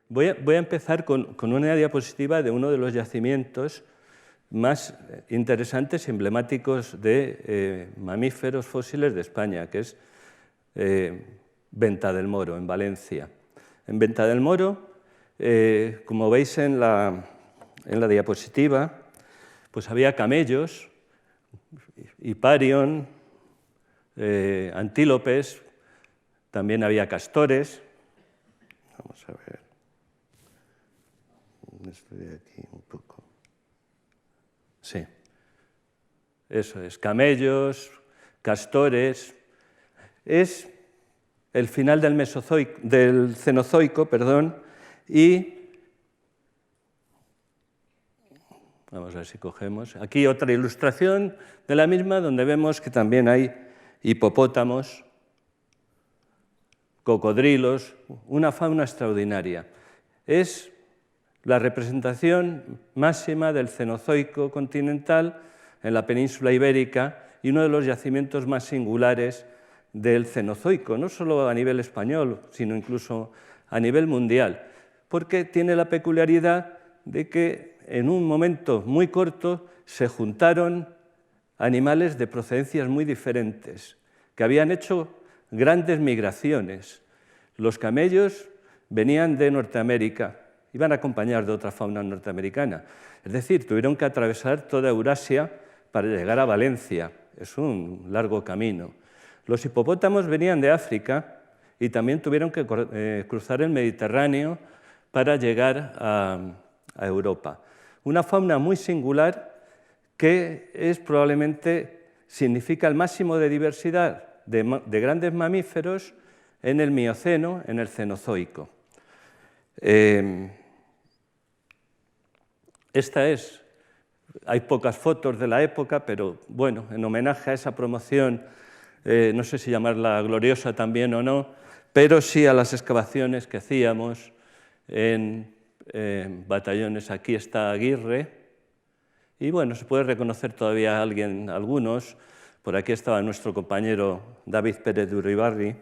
Voy a empezar con una diapositiva de uno de los yacimientos más interesantes y emblemáticos de mamíferos fósiles de España, que es Venta del Moro, en Valencia. En Venta del Moro, como veis en la diapositiva, pues había camellos, hiparion, antílopes, también había castores. Vamos a ver. Estoy aquí un poco. Sí. Eso es, camellos, castores. Es el final del Cenozoico, perdón, y vamos a ver si cogemos. Aquí otra ilustración de la misma, donde vemos que también hay hipopótamos, cocodrilos, una fauna extraordinaria. Es la representación máxima del Cenozoico continental en la península ibérica y uno de los yacimientos más singulares del Cenozoico, no solo a nivel español, sino incluso a nivel mundial, porque tiene la peculiaridad de que en un momento muy corto se juntaron animales de procedencias muy diferentes, que habían hecho grandes migraciones. Los camellos venían de Norteamérica, iban acompañados de otra fauna norteamericana. Es decir, tuvieron que atravesar toda Eurasia para llegar a Valencia. Es un largo camino. Los hipopótamos venían de África y también tuvieron que cruzar el Mediterráneo para llegar a Europa. Una fauna muy singular que probablemente significa el máximo de diversidad de grandes mamíferos en el Mioceno, en el Cenozoico. Hay pocas fotos de la época, pero bueno, en homenaje a esa promoción, no sé si llamarla gloriosa también o no, pero sí a las excavaciones que hacíamos en batallones. Aquí está Aguirre, y bueno, se puede reconocer todavía a algunos. Por aquí estaba nuestro compañero David Pérez de Uribarri.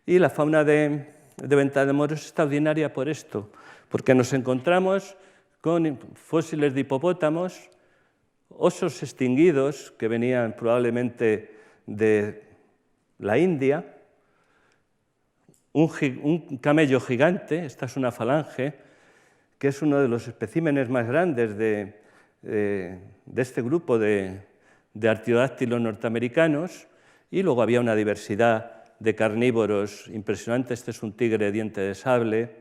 Y la fauna de Venta del Moro es extraordinaria por esto, porque nos encontramos con fósiles de hipopótamos, osos extinguidos que venían probablemente de la India, un camello gigante, esta es una falange, que es uno de los especímenes más grandes de este grupo de artiodáctilos norteamericanos, y luego había una diversidad de carnívoros impresionante. Este es un tigre de diente de sable,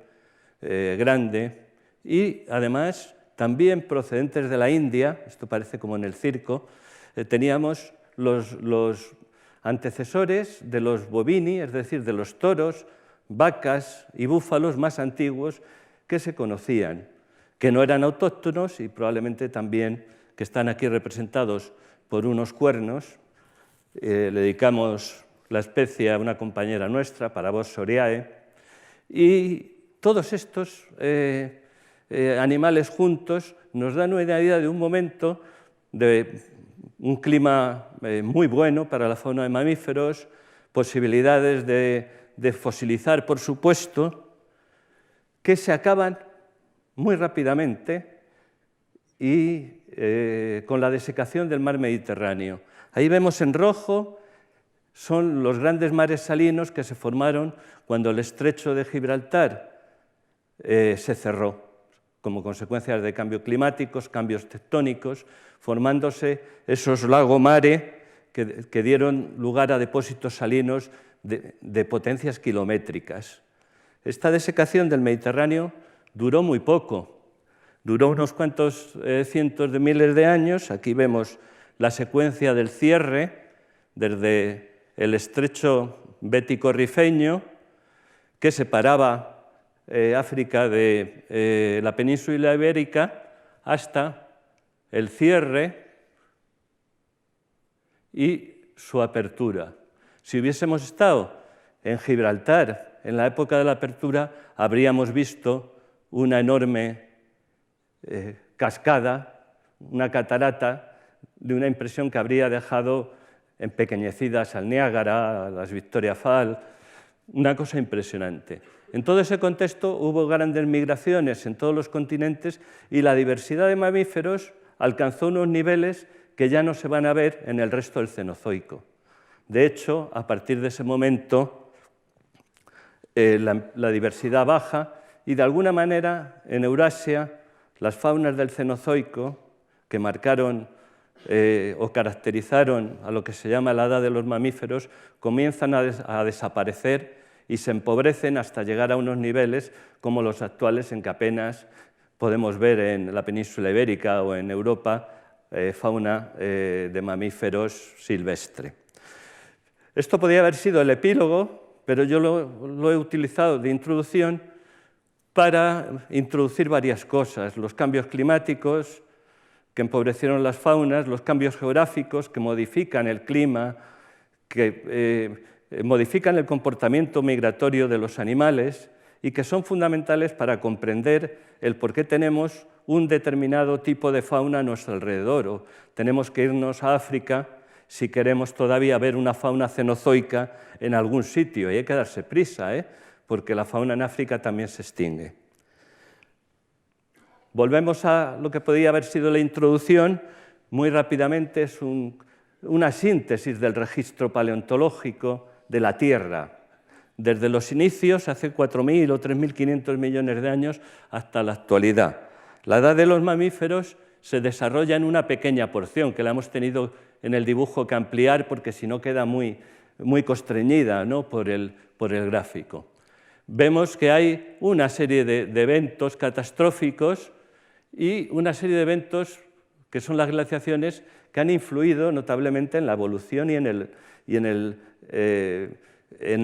grande, y además también procedentes de la India, esto parece como en el circo, teníamos los antecesores de los bovini, es decir, de los toros, vacas y búfalos más antiguos que se conocían, que no eran autóctonos y probablemente también que están aquí representados por unos cuernos. Le dedicamos la especie a una compañera nuestra, Parabos soriae, y todos estos animales juntos nos dan una idea de un momento de un clima muy bueno para la fauna de mamíferos, posibilidades de fosilizar, por supuesto, que se acaban muy rápidamente y con la desecación del mar Mediterráneo. Ahí vemos en rojo, son los grandes mares salinos que se formaron cuando el estrecho de Gibraltar se cerró, como consecuencia de cambios climáticos, cambios tectónicos, formándose esos lagos mare que dieron lugar a depósitos salinos de potencias kilométricas. Esta desecación del Mediterráneo duró muy poco, duró unos cuantos cientos de miles de años. Aquí vemos la secuencia del cierre desde el estrecho bético-rifeño, que separaba África de la península ibérica, hasta el cierre y su apertura. Si hubiésemos estado en Gibraltar en la época de la apertura, habríamos visto una enorme cascada, una catarata, de una impresión que habría dejado empequeñecidas al Niágara, a las Victoria Falls, una cosa impresionante. En todo ese contexto hubo grandes migraciones en todos los continentes y la diversidad de mamíferos alcanzó unos niveles que ya no se van a ver en el resto del Cenozoico. De hecho, a partir de ese momento, la diversidad baja y, de alguna manera, en Eurasia, las faunas del Cenozoico, que marcaron o caracterizaron a lo que se llama la edad de los mamíferos, comienzan a desaparecer y se empobrecen hasta llegar a unos niveles como los actuales, en que apenas podemos ver en la península ibérica o en Europa fauna de mamíferos silvestre. Esto podría haber sido el epílogo, pero yo lo he utilizado de introducción para introducir varias cosas: los cambios climáticos que empobrecieron las faunas, los cambios geográficos que modifican el clima, que modifican el comportamiento migratorio de los animales y que son fundamentales para comprender el por qué tenemos un determinado tipo de fauna a nuestro alrededor, o tenemos que irnos a África si queremos todavía ver una fauna cenozoica en algún sitio, y hay que darse prisa, porque la fauna en África también se extingue. Volvemos a lo que podía haber sido la introducción. Muy rápidamente es una síntesis del registro paleontológico de la Tierra, desde los inicios, hace 4.000 o 3.500 millones de años, hasta la actualidad. La edad de los mamíferos se desarrolla en una pequeña porción, que la hemos tenido en el dibujo que ampliar, porque si no queda muy constreñida, ¿no?, por el gráfico. Vemos que hay una serie de eventos catastróficos y una serie de eventos que son las glaciaciones, que han influido notablemente en la evolución y en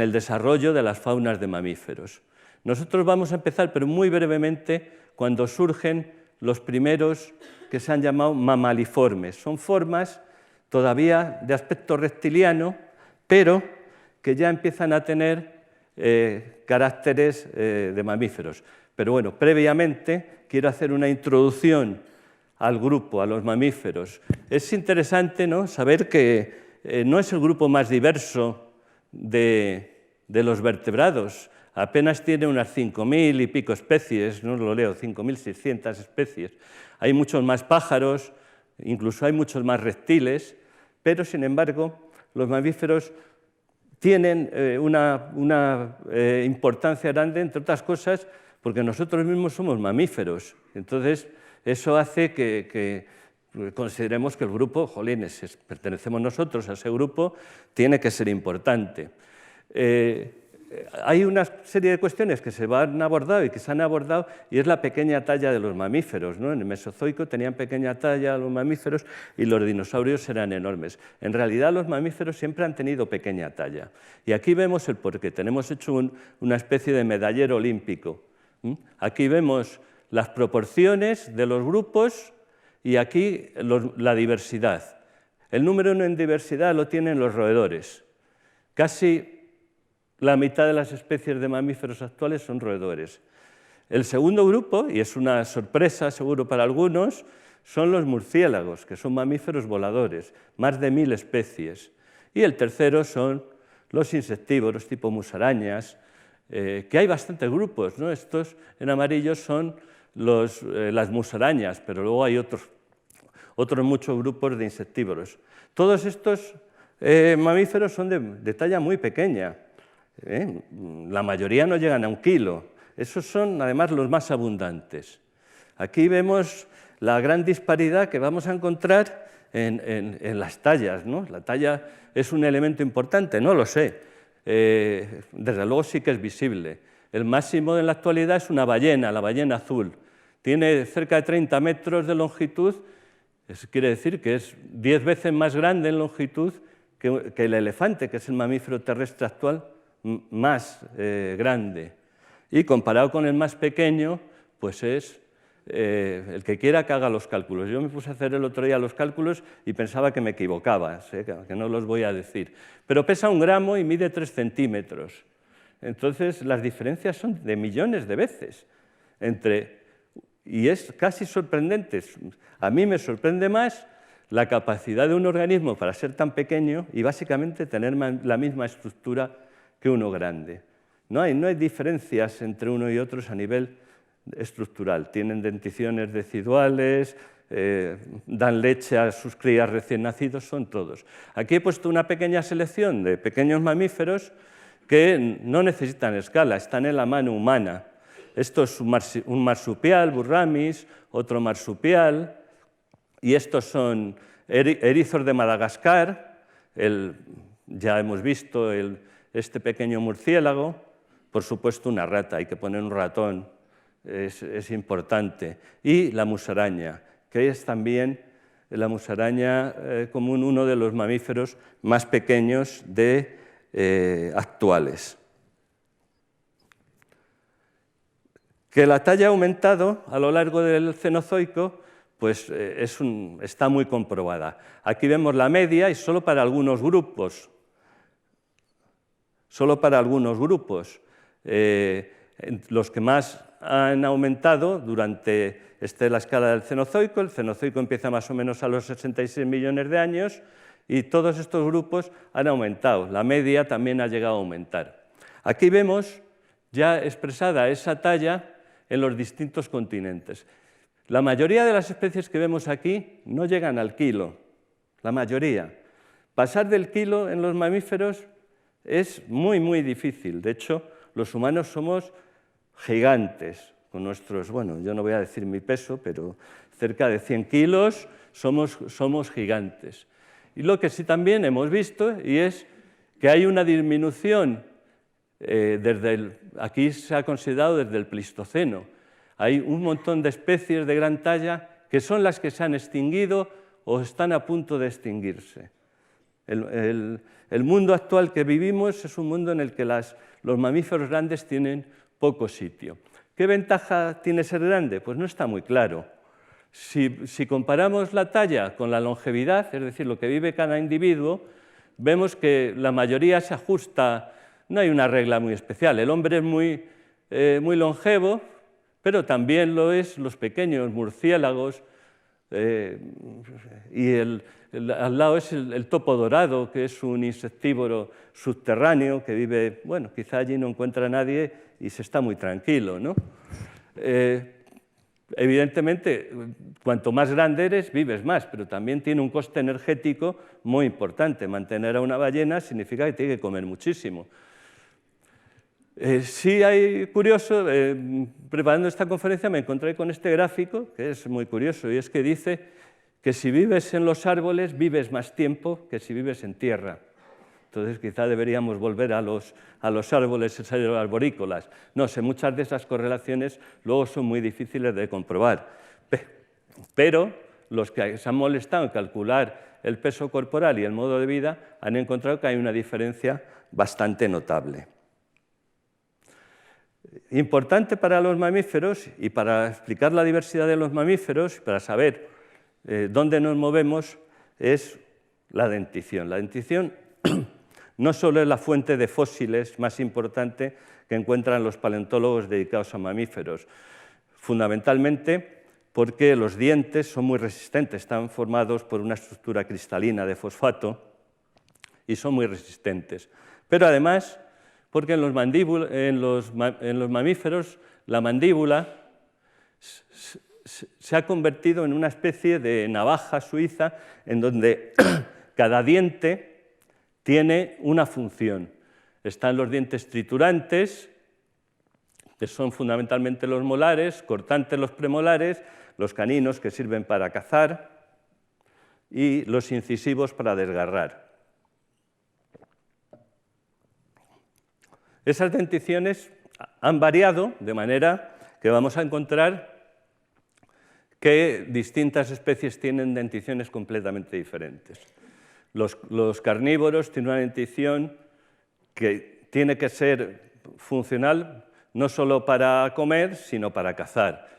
el desarrollo de las faunas de mamíferos. Nosotros vamos a empezar, pero muy brevemente, cuando surgen los primeros que se han llamado mamaliformes. Son formas todavía de aspecto reptiliano, pero que ya empiezan a tener caracteres de mamíferos. Pero bueno, previamente quiero hacer una introducción al grupo, a los mamíferos. Es interesante, ¿no?, saber que no es el grupo más diverso de los vertebrados. Apenas tiene unas 5.000 y pico especies, no lo leo, 5.600 especies. Hay muchos más pájaros, incluso hay muchos más reptiles, pero sin embargo los mamíferos tienen una importancia grande, entre otras cosas, porque nosotros mismos somos mamíferos. Entonces, eso hace que consideremos que el grupo, jolines, pertenecemos nosotros a ese grupo, tiene que ser importante. Hay una serie de cuestiones que se han abordado y que se han abordado, y es la pequeña talla de los mamíferos, ¿no? En el Mesozoico tenían pequeña talla los mamíferos y los dinosaurios eran enormes. En realidad los mamíferos siempre han tenido pequeña talla. Y aquí vemos el porqué. Tenemos hecho una especie de medallero olímpico. Aquí vemos las proporciones de los grupos y aquí la diversidad. El número 1 en diversidad lo tienen los roedores. Casi la mitad de las especies de mamíferos actuales son roedores. El segundo grupo, y es una sorpresa seguro para algunos, son los murciélagos, que son mamíferos voladores, más de 1.000 especies. Y el tercero son los insectívoros, tipo musarañas, que hay bastantes grupos, ¿no? Estos en amarillo son las musarañas, pero luego hay otros muchos grupos de insectívoros. Todos estos mamíferos son de talla muy pequeña. La mayoría no llegan a 1 kilo. Esos son además los más abundantes. Aquí vemos la gran disparidad que vamos a encontrar en las tallas, ¿no? La talla es un elemento importante, no lo sé. Desde luego sí que es visible. El máximo en la actualidad es una ballena, la ballena azul. Tiene cerca de 30 metros de longitud, eso quiere decir que es 10 veces más grande en longitud que el elefante, que es el mamífero terrestre actual más grande. Y comparado con el más pequeño, pues es el que quiera que haga los cálculos. Yo me puse a hacer el otro día los cálculos y pensaba que me equivocaba, que no los voy a decir. Pero pesa 1 gramo y mide 3 centímetros. Entonces las diferencias son de millones de veces. Y es casi sorprendente. A mí me sorprende más la capacidad de un organismo para ser tan pequeño y básicamente tener la misma estructura que uno grande. No hay diferencias entre uno y otros a nivel estructural. Tienen denticiones deciduales, dan leche a sus crías recién nacidos, son todos. Aquí he puesto una pequeña selección de pequeños mamíferos que no necesitan escala, están en la mano humana. Esto es un marsupial, Burramis, otro marsupial, y estos son erizos de Madagascar, ya hemos visto este pequeño murciélago, por supuesto una rata, hay que poner un ratón, es importante, y la musaraña, que es también la musaraña común, uno de los mamíferos más pequeños actuales. Que la talla ha aumentado a lo largo del Cenozoico, pues está muy comprobada. Aquí vemos la media y solo para algunos grupos. Los que más han aumentado durante la escala del Cenozoico. El Cenozoico empieza más o menos a los 66 millones de años y todos estos grupos han aumentado. La media también ha llegado a aumentar. Aquí vemos ya expresada esa talla en los distintos continentes. La mayoría de las especies que vemos aquí no llegan al kilo, la mayoría. Pasar del kilo en los mamíferos es muy, muy difícil. De hecho, los humanos somos gigantes, con nuestros, bueno, yo no voy a decir mi peso, pero cerca de 100 kilos somos gigantes. Y lo que sí también hemos visto, y es que hay una disminución, aquí se ha considerado desde el Pleistoceno. Hay un montón de especies de gran talla que son las que se han extinguido o están a punto de extinguirse. El mundo actual que vivimos es un mundo en el que los mamíferos grandes tienen poco sitio. ¿Qué ventaja tiene ser grande? Pues no está muy claro. Si comparamos la talla con la longevidad, es decir, lo que vive cada individuo, vemos que la mayoría se ajusta, no hay una regla muy especial. El hombre es muy longevo, pero también lo es los pequeños murciélagos, y al lado es el topo dorado, que es un insectívoro subterráneo que vive, bueno, quizá allí no encuentra a nadie y se está muy tranquilo, ¿no? Evidentemente, cuanto más grande eres, vives más, pero también tiene un coste energético muy importante. Mantener a una ballena significa que tiene que comer muchísimo. Sí hay curioso, preparando esta conferencia me encontré con este gráfico, que es muy curioso, y es que dice que si vives en los árboles, vives más tiempo que si vives en tierra. Entonces quizá deberíamos volver a los árboles arborícolas. No sé, muchas de esas correlaciones luego son muy difíciles de comprobar. Pero los que se han molestado en calcular el peso corporal y el modo de vida han encontrado que hay una diferencia bastante notable. Importante para los mamíferos y para explicar la diversidad de los mamíferos, para saber dónde nos movemos, es la dentición. La dentición no solo es la fuente de fósiles más importante que encuentran los paleontólogos dedicados a mamíferos, fundamentalmente porque los dientes son muy resistentes, están formados por una estructura cristalina de fosfato y son muy resistentes. Pero además, porque en los mamíferos la mandíbula se ha convertido en una especie de navaja suiza en donde cada diente tiene una función. Están los dientes triturantes, que son fundamentalmente los molares, cortantes los premolares, los caninos que sirven para cazar y los incisivos para desgarrar. Esas denticiones han variado de manera que vamos a encontrar que distintas especies tienen denticiones completamente diferentes. Los carnívoros tienen una dentición que tiene que ser funcional no solo para comer, sino para cazar.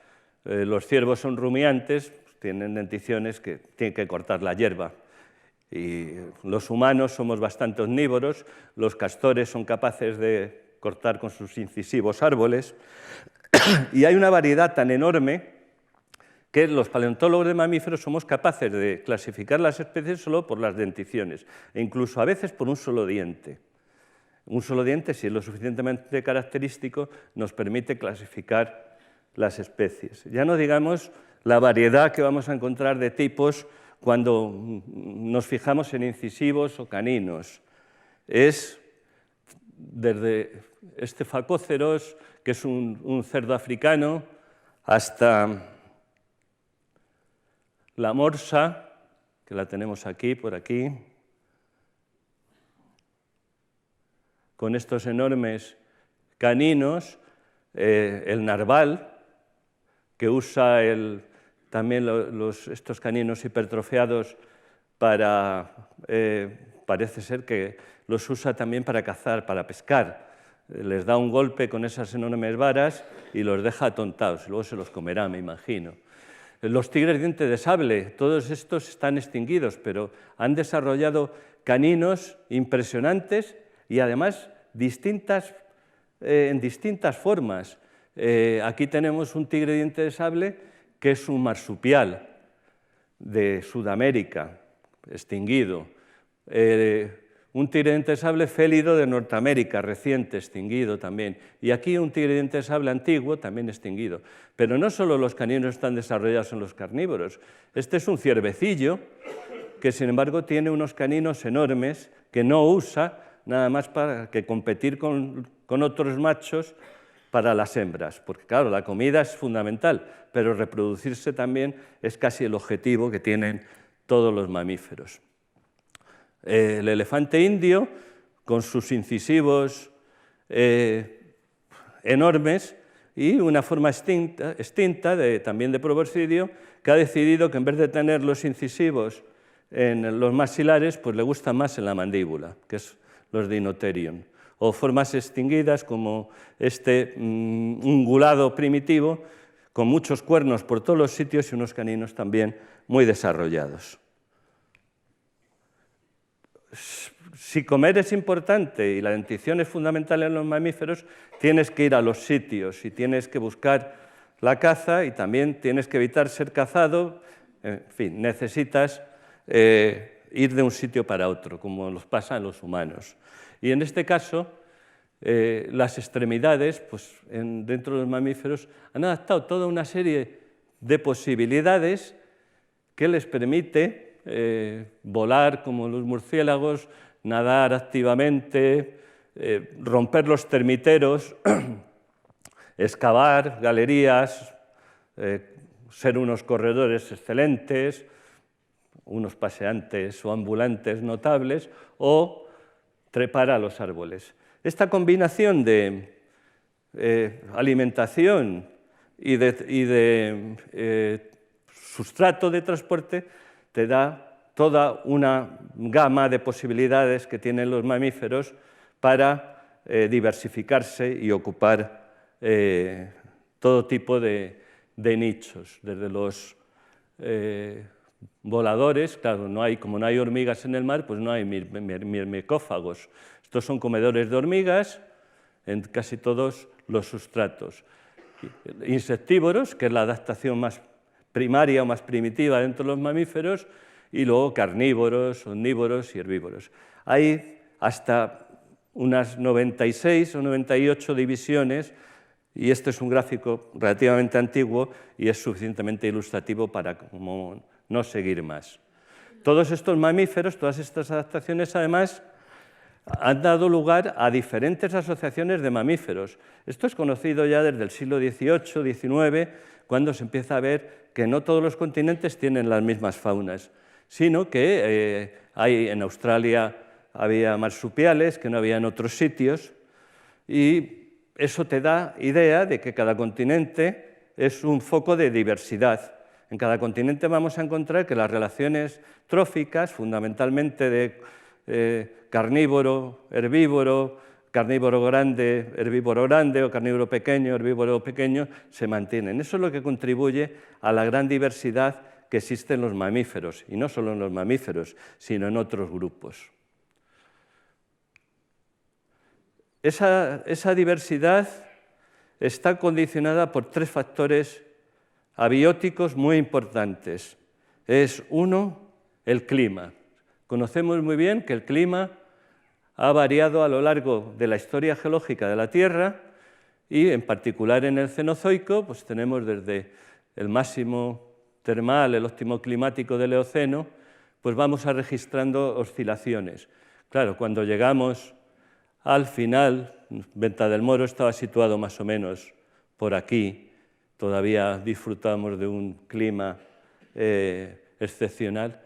Los ciervos son rumiantes, tienen denticiones que tienen que cortar la hierba. Y los humanos somos bastante omnívoros, los castores son capaces de cortar con sus incisivos árboles, y hay una variedad tan enorme que los paleontólogos de mamíferos somos capaces de clasificar las especies solo por las denticiones, e incluso a veces por un solo diente. Un solo diente, si es lo suficientemente característico, nos permite clasificar las especies. Ya no digamos la variedad que vamos a encontrar de tipos cuando nos fijamos en incisivos o caninos. Es desde este Facóceros, que es un cerdo africano, hasta la morsa, que la tenemos aquí, por aquí, con estos enormes caninos, el narval, que usa también estos caninos hipertrofiados parece ser que los usa también para cazar, para pescar. Les da un golpe con esas enormes varas y los deja atontados, luego se los comerá, me imagino. Los tigres diente de sable, todos estos están extinguidos, pero han desarrollado caninos impresionantes y además en distintas formas. Aquí tenemos un tigre diente de sable que es un marsupial de Sudamérica, extinguido. Un tigre diente de sable félido de Norteamérica, reciente, extinguido también. Y aquí un tigre diente de sable antiguo, también extinguido. Pero no solo los caninos están desarrollados en los carnívoros. Este es un ciervecillo que, sin embargo, tiene unos caninos enormes que no usa nada más para que competir con otros machos para las hembras, porque claro, la comida es fundamental, pero reproducirse también es casi el objetivo que tienen todos los mamíferos. El elefante indio, con sus incisivos enormes y una forma extinta también de proboscidio, que ha decidido que en vez de tener los incisivos en los maxilares, pues le gustan más en la mandíbula, que es los Dinotherium. O formas extinguidas como este ungulado primitivo, con muchos cuernos por todos los sitios y unos caninos también muy desarrollados. Si comer es importante y la dentición es fundamental en los mamíferos, tienes que ir a los sitios y tienes que buscar la caza y también tienes que evitar ser cazado. En fin, necesitas ir de un sitio para otro, como nos pasa en los humanos. Y en este caso, las extremidades, pues, dentro de los mamíferos, han adaptado toda una serie de posibilidades que les permite volar como los murciélagos, nadar activamente, romper los termiteros, excavar galerías, ser unos corredores excelentes, unos paseantes o ambulantes notables, o trepar a los árboles. Esta combinación de alimentación y de sustrato de transporte te da toda una gama de posibilidades que tienen los mamíferos para diversificarse y ocupar todo tipo de nichos, desde los voladores, claro, como no hay hormigas en el mar, pues no hay mirmicófagos. Estos son comedores de hormigas en casi todos los sustratos. Insectívoros, que es la adaptación más primaria o más primitiva dentro de los mamíferos, y luego carnívoros, omnívoros y herbívoros. Hay hasta unas 96 o 98 divisiones, y este es un gráfico relativamente antiguo y es suficientemente ilustrativo para como no seguir más. Todos estos mamíferos, todas estas adaptaciones, además, han dado lugar a diferentes asociaciones de mamíferos. Esto es conocido ya desde el siglo XVIII, XIX, cuando se empieza a ver que no todos los continentes tienen las mismas faunas, sino que en Australia había marsupiales que no había en otros sitios, y eso te da idea de que cada continente es un foco de diversidad. En cada continente vamos a encontrar que las relaciones tróficas, fundamentalmente de carnívoro, herbívoro, carnívoro grande, herbívoro grande, o carnívoro pequeño, herbívoro pequeño, se mantienen. Eso es lo que contribuye a la gran diversidad que existe en los mamíferos, y no solo en los mamíferos, sino en otros grupos. Esa diversidad está condicionada por tres factores abióticos muy importantes. Es, uno, el clima. Conocemos muy bien que el clima ha variado a lo largo de la historia geológica de la Tierra y, en particular en el Cenozoico, pues tenemos desde el máximo termal, el óptimo climático del Eoceno, pues vamos a registrando oscilaciones. Claro, cuando llegamos al final, Venta del Moro estaba situado más o menos por aquí, todavía disfrutamos de un clima excepcional.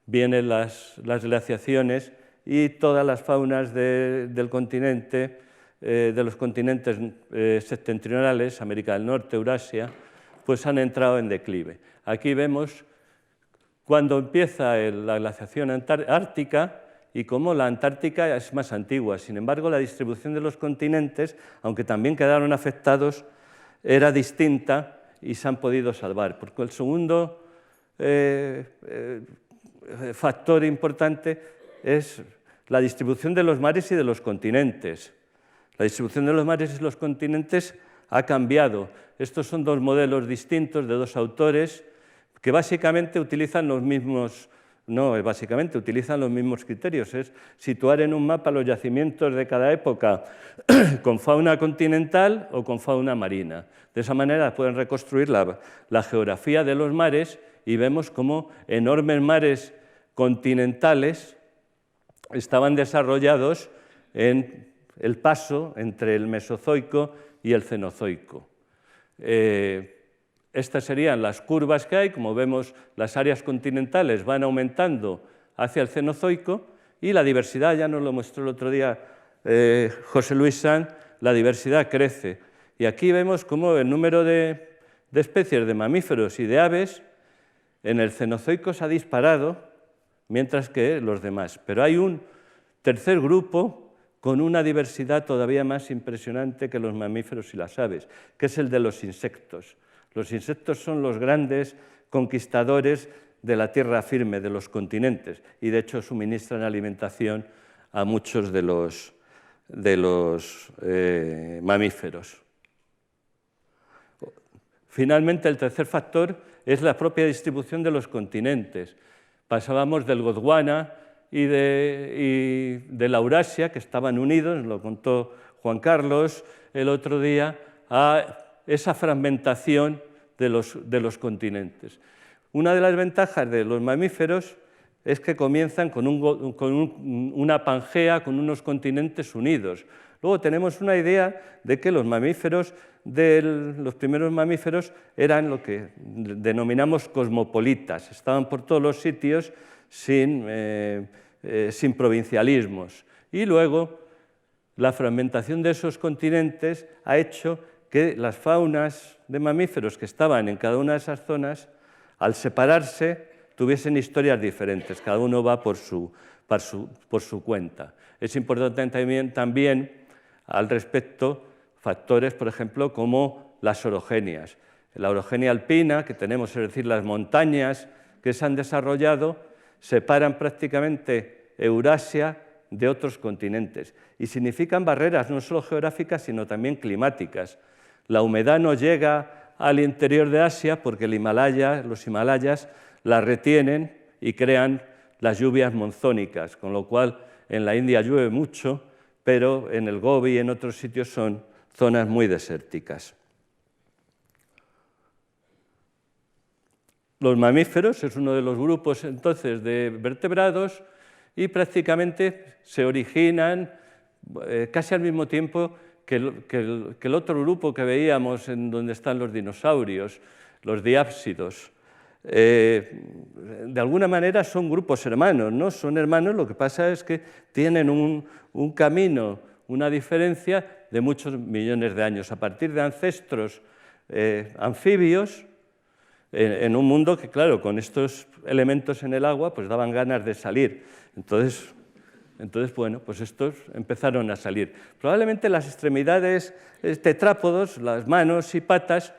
Vienen las glaciaciones y todas las faunas del continente, de los continentes septentrionales, América del Norte, Eurasia, pues han entrado en declive. Aquí vemos cuando empieza la glaciación ártica y cómo la Antártica es más antigua. Sin embargo, la distribución de los continentes, aunque también quedaron afectados, era distinta y se han podido salvar. Porque el segundo factor importante es la distribución de los mares y de los continentes. La distribución de los mares y los continentes ha cambiado. Estos son dos modelos distintos de dos autores que básicamente utilizan los mismos, utilizan los mismos criterios, es situar en un mapa los yacimientos de cada época con fauna continental o con fauna marina. De esa manera pueden reconstruir la geografía de los mares y vemos cómo enormes mares continentales estaban desarrollados en el paso entre el Mesozoico y el Cenozoico. Estas serían las curvas que hay, como vemos las áreas continentales van aumentando hacia el Cenozoico y la diversidad, ya nos lo mostró el otro día José Luis Sanz, la diversidad crece. Y aquí vemos cómo el número de especies de mamíferos y de aves en el Cenozoico se ha disparado, mientras que los demás. Pero hay un tercer grupo con una diversidad todavía más impresionante que los mamíferos y las aves, que es el de los insectos. Los insectos son los grandes conquistadores de la tierra firme, de los continentes, y de hecho suministran alimentación a muchos de los mamíferos. Finalmente, el tercer factor es la propia distribución de los continentes. Pasábamos del Gondwana y de la Eurasia, que estaban unidos, lo contó Juan Carlos el otro día, a esa fragmentación de los continentes. Una de las ventajas de los mamíferos es que comienzan con una Pangea, con unos continentes unidos. Luego tenemos una idea de que los mamíferos, los primeros mamíferos, eran lo que denominamos cosmopolitas, estaban por todos los sitios sin provincialismos. Y luego la fragmentación de esos continentes ha hecho que las faunas de mamíferos que estaban en cada una de esas zonas, al separarse, tuviesen historias diferentes, cada uno va por su cuenta. Es importante también al respecto factores, por ejemplo, como las orogenias. La orogenia alpina que tenemos, es decir, las montañas que se han desarrollado, separan prácticamente Eurasia de otros continentes y significan barreras no solo geográficas, sino también climáticas. La humedad no llega al interior de Asia porque los Himalayas la retienen y crean las lluvias monzónicas, con lo cual en la India llueve mucho, pero en el Gobi y en otros sitios son zonas muy desérticas. Los mamíferos es uno de los grupos entonces de vertebrados y prácticamente se originan casi al mismo tiempo que el otro grupo que veíamos en donde están los dinosaurios, los diápsidos. De alguna manera son grupos hermanos, ¿no? Son hermanos, lo que pasa es que tienen un camino, una diferencia de muchos millones de años, a partir de ancestros anfibios, en un mundo que, claro, con estos elementos en el agua, pues daban ganas de salir. Entonces, bueno, pues estos empezaron a salir. Probablemente las extremidades tetrápodos, las manos y patas,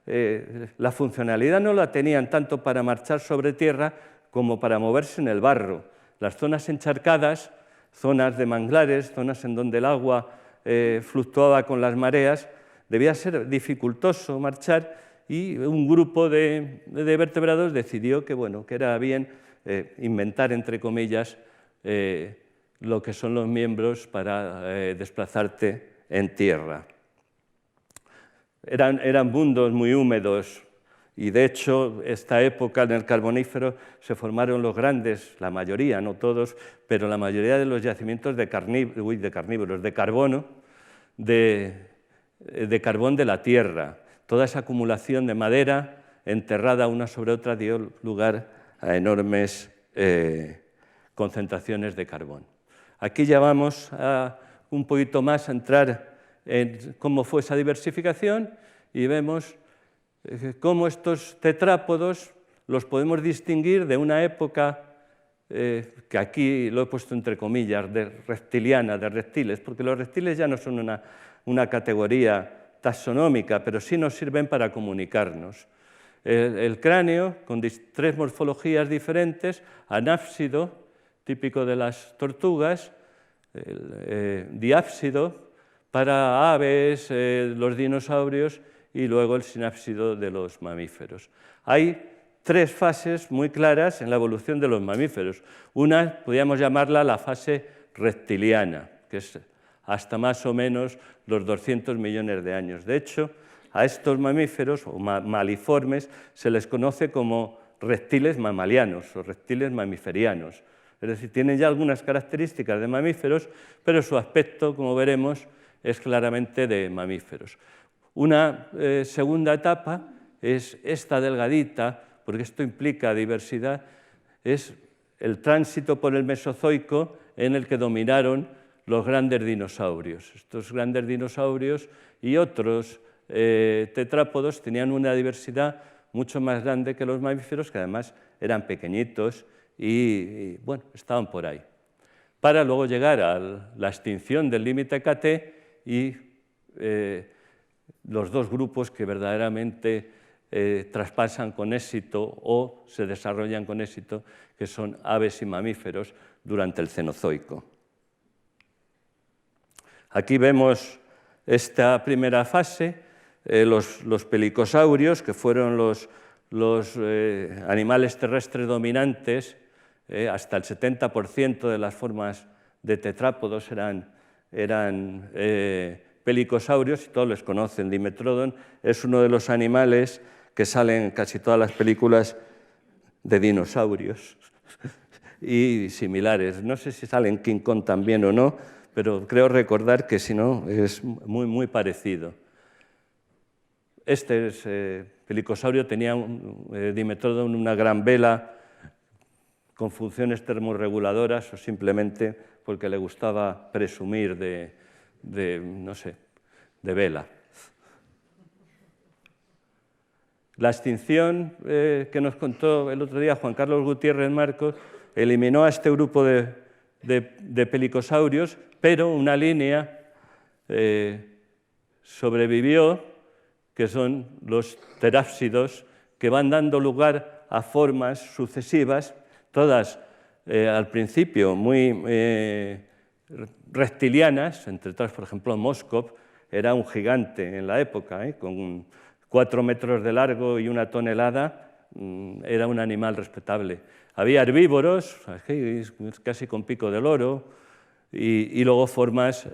la funcionalidad no la tenían tanto para marchar sobre tierra como para moverse en el barro. Las zonas encharcadas, zonas de manglares, zonas en donde el agua fluctuaba con las mareas, debía ser dificultoso marchar y un grupo de vertebrados decidió que, bueno, que era bien inventar, entre comillas, lo que son los miembros para desplazarte en tierra. Eran mundos muy húmedos y, de hecho, esta época en el Carbonífero se formaron los grandes, la mayoría, no todos, pero la mayoría de los yacimientos de carbono, de carbón de la tierra. Toda esa acumulación de madera enterrada una sobre otra dio lugar a enormes concentraciones de carbón. Aquí ya vamos un poquito más a entrar en cómo fue esa diversificación y vemos cómo estos tetrápodos los podemos distinguir de una época que aquí lo he puesto entre comillas, reptiliana, de reptiles, porque los reptiles ya no son una categoría taxonómica, pero sí nos sirven para comunicarnos. El cráneo, con 3 morfologías diferentes, anápsido, típico de las tortugas, diápsido para aves, los dinosaurios, y luego el sinápsido de los mamíferos. Hay 3 fases muy claras en la evolución de los mamíferos. Una, podríamos llamarla la fase reptiliana, que es hasta más o menos los 200 millones de años. De hecho, a estos mamíferos, o maliformes, se les conoce como reptiles mamalianos o reptiles mamiferianos. Es decir, tienen ya algunas características de mamíferos, pero su aspecto, como veremos, es claramente de mamíferos. Una segunda etapa es esta delgadita, porque esto implica diversidad, es el tránsito por el Mesozoico en el que dominaron los grandes dinosaurios. Estos grandes dinosaurios y otros tetrápodos tenían una diversidad mucho más grande que los mamíferos, que además eran pequeñitos y bueno, estaban por ahí. Para luego llegar a la extinción del límite KT y los 2 grupos que verdaderamente traspasan con éxito o se desarrollan con éxito, que son aves y mamíferos durante el Cenozoico. Aquí vemos esta primera fase, los pelicosaurios, que fueron los animales terrestres dominantes. Hasta el 70% de las formas de tetrápodos eran pelicosaurios, y todos les conocen. Dimetrodon es uno de los animales que salen en casi todas las películas de dinosaurios y similares. No sé si sale en King Kong también o no, pero creo recordar que si no es muy, muy parecido. Este pelicosaurio tenía Dimetrodon una gran vela con funciones termorreguladoras o simplemente porque le gustaba presumir no sé, de vela. La extinción que nos contó el otro día Juan Carlos Gutiérrez Marcos eliminó a este grupo de pelicosaurios, pero una línea sobrevivió, que son los terápsidos, que van dando lugar a formas sucesivas, todas al principio muy reptilianas, entre otras, por ejemplo, Moskov era un gigante en la época, con 4 metros de largo y 1 tonelada, era un animal respetable. Había herbívoros, casi con pico de loro, y luego formas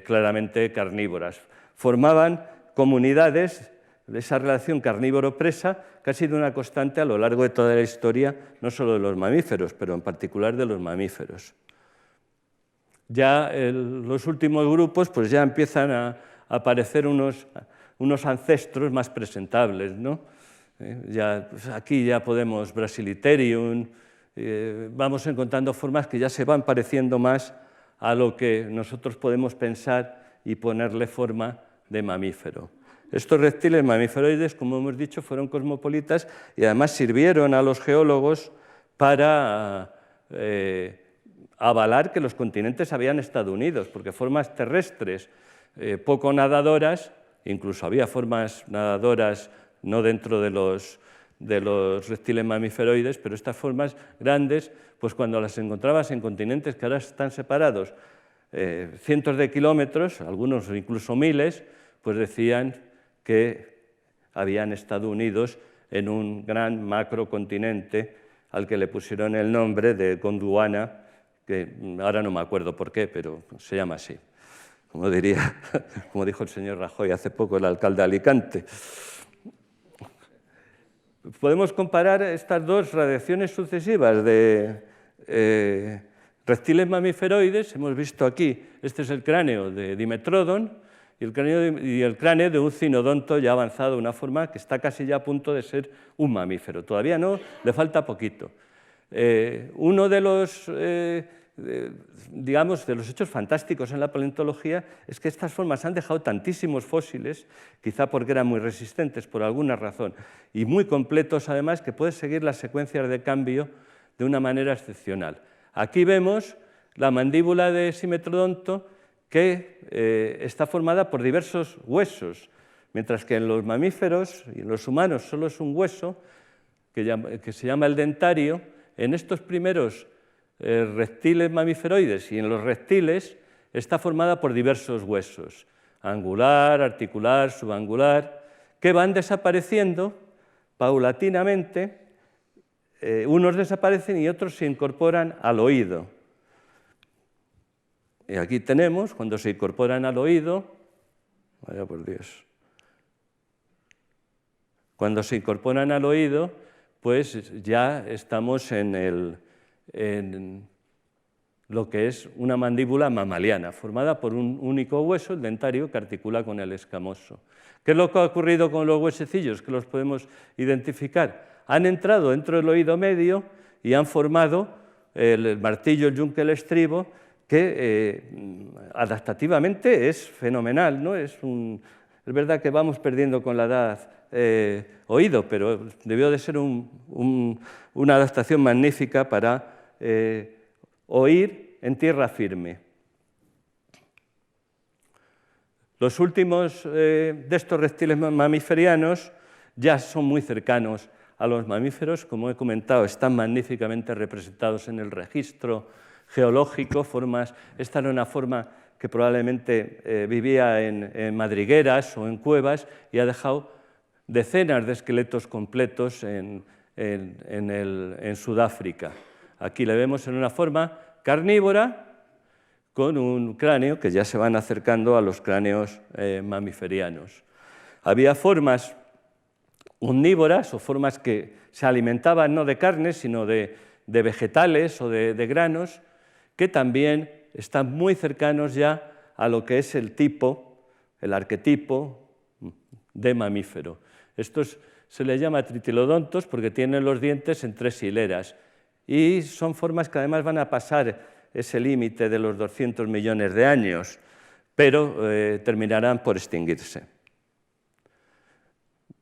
claramente carnívoras. Formaban comunidades, esa relación carnívoro-presa, que ha sido una constante a lo largo de toda la historia, no solo de los mamíferos, pero en particular de los mamíferos. Ya los últimos grupos pues ya empiezan a aparecer unos ancestros más presentables, ¿no? Pues aquí ya podemos Brasilitherium, vamos encontrando formas que ya se van pareciendo más a lo que nosotros podemos pensar y ponerle forma de mamífero. Estos reptiles mamíferoides, como hemos dicho, fueron cosmopolitas y además sirvieron a los geólogos para avalar que los continentes habían estado unidos, porque formas terrestres poco nadadoras, incluso había formas nadadoras no dentro de los reptiles mamíferoides, pero estas formas grandes, pues cuando las encontrabas en continentes que ahora están separados cientos de kilómetros, algunos incluso miles, pues decían que habían estado unidos en un gran macrocontinente al que le pusieron el nombre de Gondwana, que ahora no me acuerdo por qué, pero se llama así. Como dijo el señor Rajoy hace poco, el alcalde de Alicante. Podemos comparar estas dos radiaciones sucesivas de reptiles mamíferoides. Hemos visto aquí, este es el cráneo de Dimetrodon y el cráneo de un cinodonto ya avanzado de una forma que está casi ya a punto de ser un mamífero. Todavía no, le falta poquito. Uno de los, digamos, de los hechos fantásticos en la paleontología es que estas formas han dejado tantísimos fósiles, quizá porque eran muy resistentes por alguna razón, y muy completos además, que puedes seguir las secuencias de cambio de una manera excepcional. Aquí vemos la mandíbula de Simetrodonto, que está formada por diversos huesos, mientras que en los mamíferos y en los humanos solo es un hueso, que se llama el dentario. En estos primeros reptiles mamíferoides y en los reptiles está formada por diversos huesos, angular, articular, subangular, que van desapareciendo paulatinamente. Unos desaparecen y otros se incorporan al oído. Y aquí tenemos, cuando se incorporan al oído, vaya por Dios, cuando se incorporan al oído, pues ya estamos en lo que es una mandíbula mamaliana, formada por un único hueso, el dentario, que articula con el escamoso. ¿Qué es lo que ha ocurrido con los huesecillos? Que los podemos identificar. Han entrado dentro del oído medio y han formado el martillo, el yunque, el estribo, que adaptativamente es fenomenal, ¿no? Es verdad que vamos perdiendo con la edad oído, pero debió de ser una adaptación magnífica para oír en tierra firme. Los últimos de estos reptiles mamiferianos ya son muy cercanos a los mamíferos, como he comentado, están magníficamente representados en el registro geológico. Esta era una forma que probablemente vivía en madrigueras o en cuevas y ha dejado decenas de esqueletos completos en Sudáfrica. Aquí le vemos en una forma carnívora con un cráneo que ya se van acercando a los cráneos mamiferianos. Había formas omnívoras o formas que se alimentaban no de carne, sino de vegetales o de granos, que también están muy cercanos ya a lo que es el arquetipo de mamífero. Estos se les llama tritilodontos porque tienen los dientes en 3 hileras y son formas que además van a pasar ese límite de los 200 millones de años, pero terminarán por extinguirse.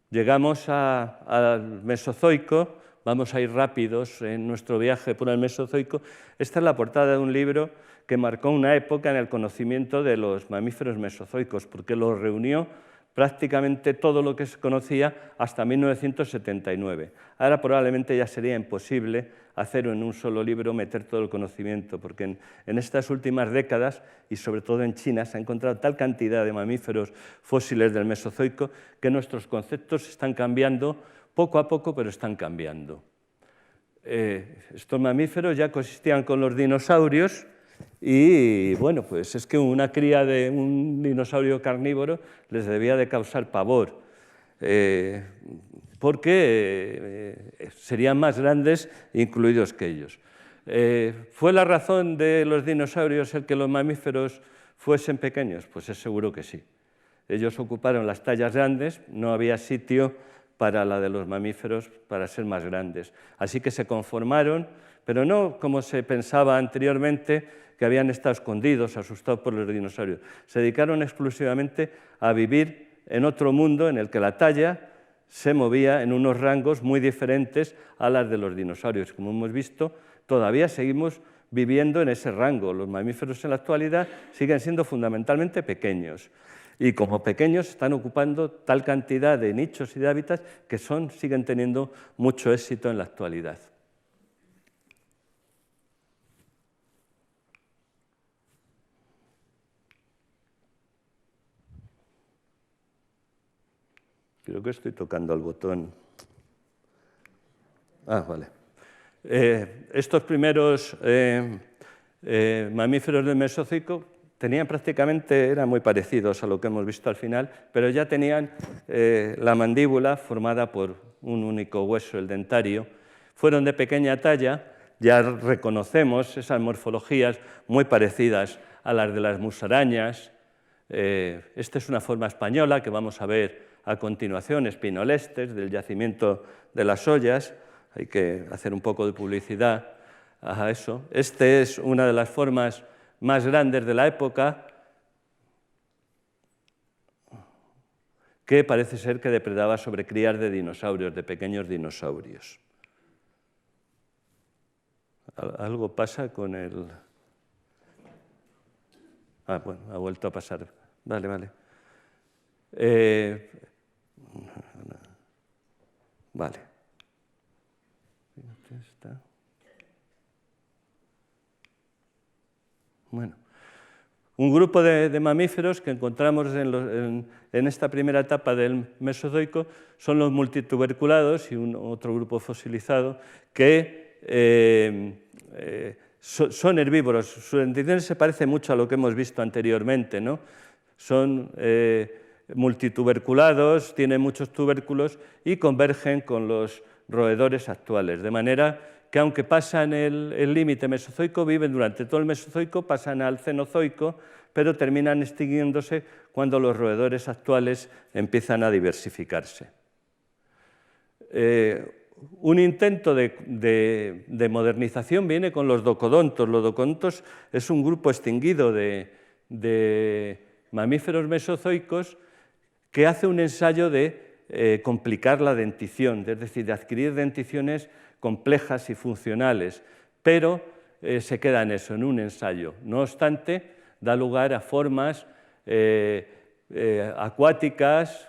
Llegamos al Mesozoico. Vamos a ir rápidos en nuestro viaje por el Mesozoico. Esta es la portada de un libro que marcó una época en el conocimiento de los mamíferos mesozoicos, porque lo reunió prácticamente todo lo que se conocía hasta 1979. Ahora probablemente ya sería imposible hacer en un solo libro meter todo el conocimiento, porque en estas últimas décadas, y sobre todo en China, se ha encontrado tal cantidad de mamíferos fósiles del Mesozoico que nuestros conceptos están cambiando poco a poco, pero están cambiando. Estos mamíferos ya coexistían con los dinosaurios y, bueno, pues es que una cría de un dinosaurio carnívoro les debía de causar pavor, porque serían más grandes incluidos que ellos. ¿Fue la razón de los dinosaurios el que los mamíferos fuesen pequeños? Pues es seguro que sí. Ellos ocuparon las tallas grandes, no había sitio para la de los mamíferos para ser más grandes. Así que se conformaron, pero no como se pensaba anteriormente, que habían estado escondidos, asustados por los dinosaurios. Se dedicaron exclusivamente a vivir en otro mundo en el que la talla se movía en unos rangos muy diferentes a las de los dinosaurios. Como hemos visto, todavía seguimos viviendo en ese rango. Los mamíferos en la actualidad siguen siendo fundamentalmente pequeños. Y como pequeños están ocupando tal cantidad de nichos y de hábitats que siguen teniendo mucho éxito en la actualidad. Creo que estoy tocando el botón. Vale. Estos primeros mamíferos del Mesozoico tenían prácticamente, eran muy parecidos a lo que hemos visto al final, pero ya tenían la mandíbula formada por un único hueso, el dentario. Fueron de pequeña talla, ya reconocemos esas morfologías muy parecidas a las de las musarañas. Esta es una forma española que vamos a ver a continuación, Espinolestes, del yacimiento de las Ollas. Hay que hacer un poco de publicidad a eso. Esta es una de las formas más grandes de la época, que parece ser que depredaba sobre crías de dinosaurios, de pequeños dinosaurios. Algo pasa con el... Ah, bueno, ha vuelto a pasar. Vale, vale. Vale. Bueno, un grupo de mamíferos que encontramos en esta primera etapa del Mesozoico son los multituberculados y otro grupo fosilizado que son herbívoros. Su dentición se parece mucho a lo que hemos visto anteriormente, ¿no? Son multituberculados, tienen muchos tubérculos y convergen con los roedores actuales, de manera que aunque pasan el límite mesozoico, viven durante todo el Mesozoico, pasan al Cenozoico, pero terminan extinguiéndose cuando los roedores actuales empiezan a diversificarse. Un intento de modernización viene con los docodontos. Los docodontos es un grupo extinguido de mamíferos mesozoicos que hace un ensayo de complicar la dentición, es decir, de adquirir denticiones complejas y funcionales, pero se queda en eso, en un ensayo. No obstante, da lugar a formas acuáticas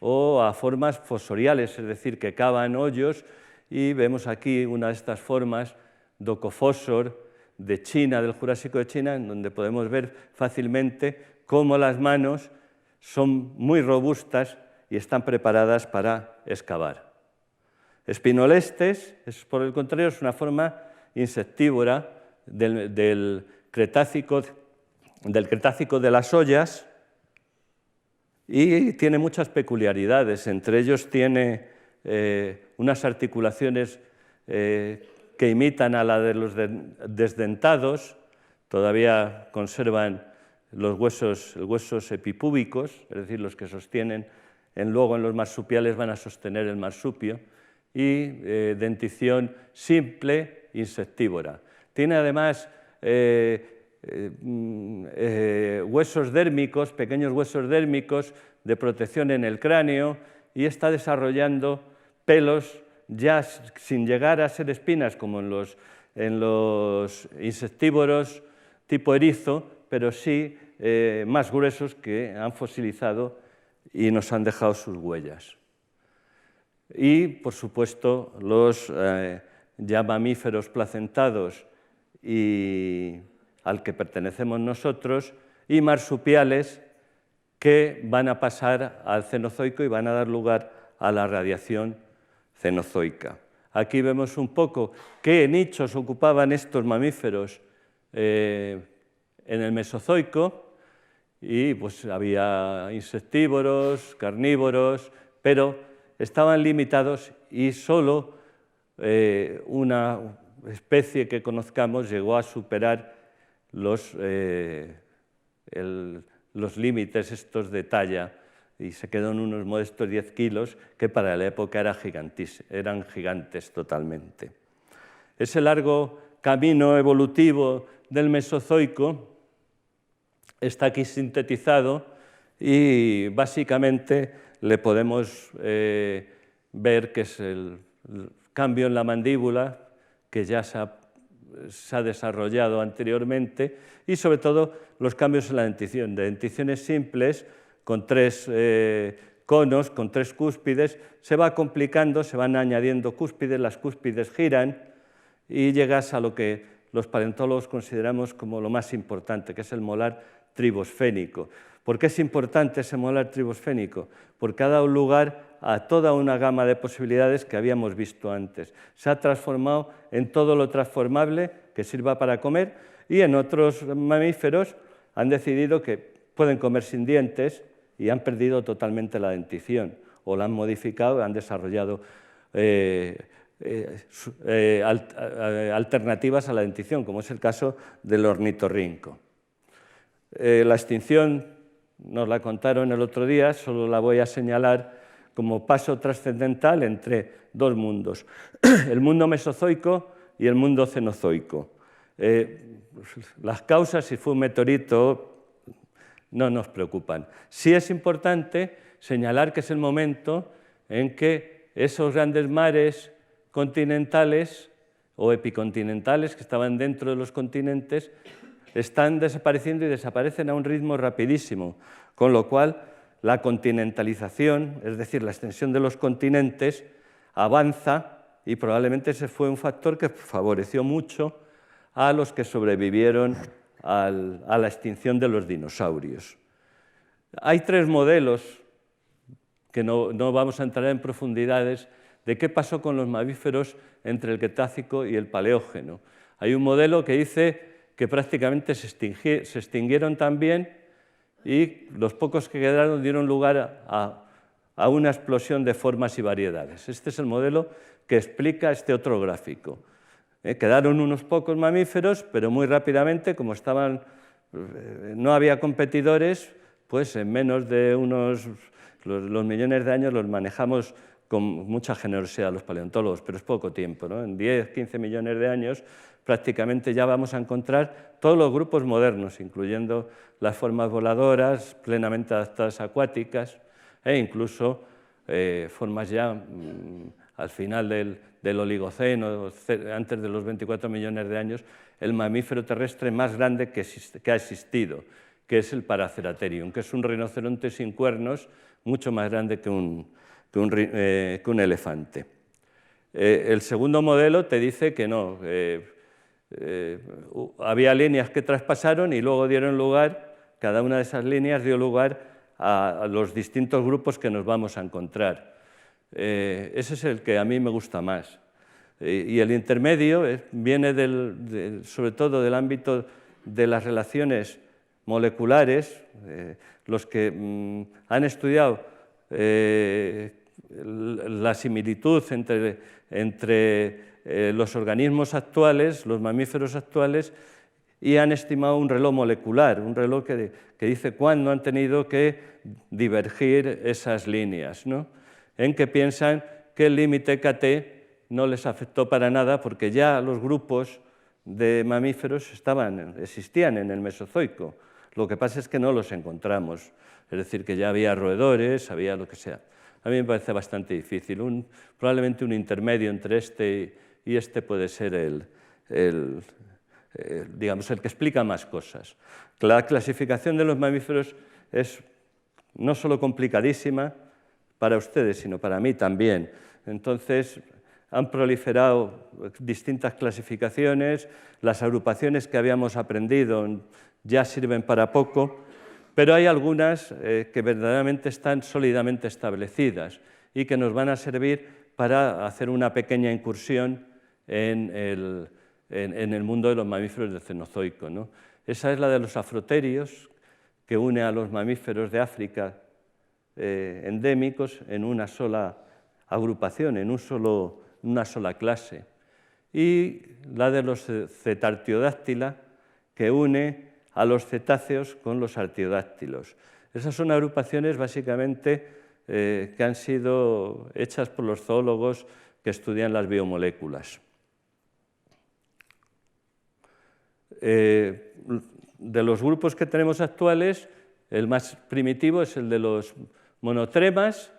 o a formas fosoriales, es decir, que cavan hoyos, y vemos aquí una de estas formas, Docofosor, de China, del Jurásico de China, en donde podemos ver fácilmente cómo las manos son muy robustas y están preparadas para excavar. Espinolestes, por el contrario, es una forma insectívora del Cretácico de las Ollas y tiene muchas peculiaridades. Entre ellos tiene unas articulaciones que imitan a la de los desdentados, todavía conservan los huesos epipúbicos, es decir, los que sostienen, luego en los marsupiales van a sostener el marsupio, y dentición simple, insectívora. Tiene además huesos dérmicos, pequeños huesos dérmicos de protección en el cráneo, y está desarrollando pelos ya sin llegar a ser espinas como en los insectívoros tipo erizo, pero sí más gruesos que han fosilizado y nos han dejado sus huellas. Y, por supuesto, los ya mamíferos placentados y al que pertenecemos nosotros, y marsupiales que van a pasar al Cenozoico y van a dar lugar a la radiación cenozoica. Aquí vemos un poco qué nichos ocupaban estos mamíferos en el Mesozoico, y pues había insectívoros, carnívoros, pero estaban limitados y solo una especie que conozcamos llegó a superar los límites estos de talla y se quedó en unos modestos 10 kilos, que para la época eran gigantes totalmente. Ese largo camino evolutivo del Mesozoico está aquí sintetizado y básicamente le podemos ver que es el cambio en la mandíbula, que ya se ha desarrollado anteriormente, y sobre todo los cambios en la dentición, de denticiones simples con 3 conos, con 3 cúspides, se va complicando, se van añadiendo cúspides, las cúspides giran y llegas a lo que los paleontólogos consideramos como lo más importante, que es el molar tribosfénico. ¿Por qué es importante ese molar tribosfénico? Porque ha dado lugar a toda una gama de posibilidades que habíamos visto antes. Se ha transformado en todo lo transformable que sirva para comer, y en otros mamíferos han decidido que pueden comer sin dientes y han perdido totalmente la dentición, o la han modificado, han desarrollado alternativas a la dentición, como es el caso del ornitorrinco. La extinción nos la contaron el otro día, solo la voy a señalar como paso trascendental entre dos mundos, el mundo mesozoico y el mundo cenozoico. Las causas, si fue un meteorito, no nos preocupan. Sí es importante señalar que es el momento en que esos grandes mares continentales o epicontinentales que estaban dentro de los continentes están desapareciendo y desaparecen a un ritmo rapidísimo, con lo cual la continentalización, es decir, la extensión de los continentes, avanza y probablemente ese fue un factor que favoreció mucho a los que sobrevivieron a la extinción de los dinosaurios. Hay tres modelos, que no vamos a entrar en profundidades, de qué pasó con los mamíferos entre el Cretácico y el Paleógeno. Hay un modelo que dice que prácticamente se extinguieron también y los pocos que quedaron dieron lugar a una explosión de formas y variedades. Este es el modelo que explica este otro gráfico. Quedaron unos pocos mamíferos, pero muy rápidamente, como no había competidores, pues en menos de los millones de años los manejamos con mucha generosidad los paleontólogos, pero es poco tiempo, ¿no? En 10, 15 millones de años prácticamente ya vamos a encontrar todos los grupos modernos, incluyendo las formas voladoras, plenamente adaptadas acuáticas, e incluso formas ya al final del Oligoceno, antes de los 24 millones de años, el mamífero terrestre más grande que ha existido, que es el Paraceratherium, que es un rinoceronte sin cuernos, mucho más grande que un elefante. El segundo modelo te dice que no, había líneas que traspasaron y luego dieron lugar, cada una de esas líneas dio lugar a los distintos grupos que nos vamos a encontrar. Ese es el que a mí me gusta más. Y el intermedio viene sobre todo del ámbito de las relaciones moleculares. Los que han estudiado la similitud entre los organismos actuales, los mamíferos actuales, y han estimado un reloj molecular, un reloj que dice cuándo han tenido que divergir esas líneas, ¿no? En que piensan que el límite KT no les afectó para nada porque ya los grupos de mamíferos existían en el Mesozoico. Lo que pasa es que no los encontramos, es decir, que ya había roedores, había lo que sea. A mí me parece bastante difícil. Probablemente un intermedio entre este y este puede ser digamos, el que explica más cosas. La clasificación de los mamíferos es no solo complicadísima para ustedes, sino para mí también. Entonces, han proliferado distintas clasificaciones, las agrupaciones que habíamos aprendido ya sirven para poco, pero hay algunas que verdaderamente están sólidamente establecidas y que nos van a servir para hacer una pequeña incursión en el mundo de los mamíferos del Cenozoico, ¿no? Esa es la de los afroterios, que une a los mamíferos de África endémicos en una sola agrupación, en una sola clase. Y la de los cetartiodáctila, que une a los cetáceos con los artiodáctilos. Esas son agrupaciones básicamente que han sido hechas por los zoólogos que estudian las biomoléculas. De los grupos que tenemos actuales, el más primitivo es el de los monotremas,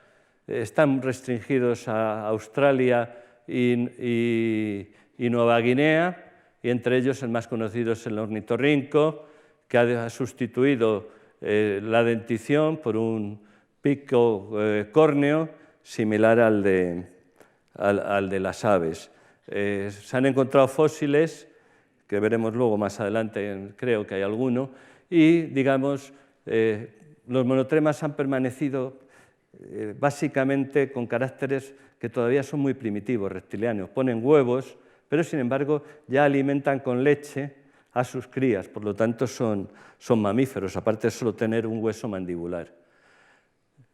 están restringidos a Australia y Nueva Guinea, y entre ellos el más conocido es el ornitorrinco, que ha sustituido la dentición por un pico córneo similar al de las aves. Se han encontrado fósiles, que veremos luego más adelante, creo que hay alguno, y digamos, los monotremas han permanecido básicamente con caracteres que todavía son muy primitivos, reptilianos. Ponen huevos, pero sin embargo ya alimentan con leche a sus crías, por lo tanto son mamíferos, aparte de solo tener un hueso mandibular.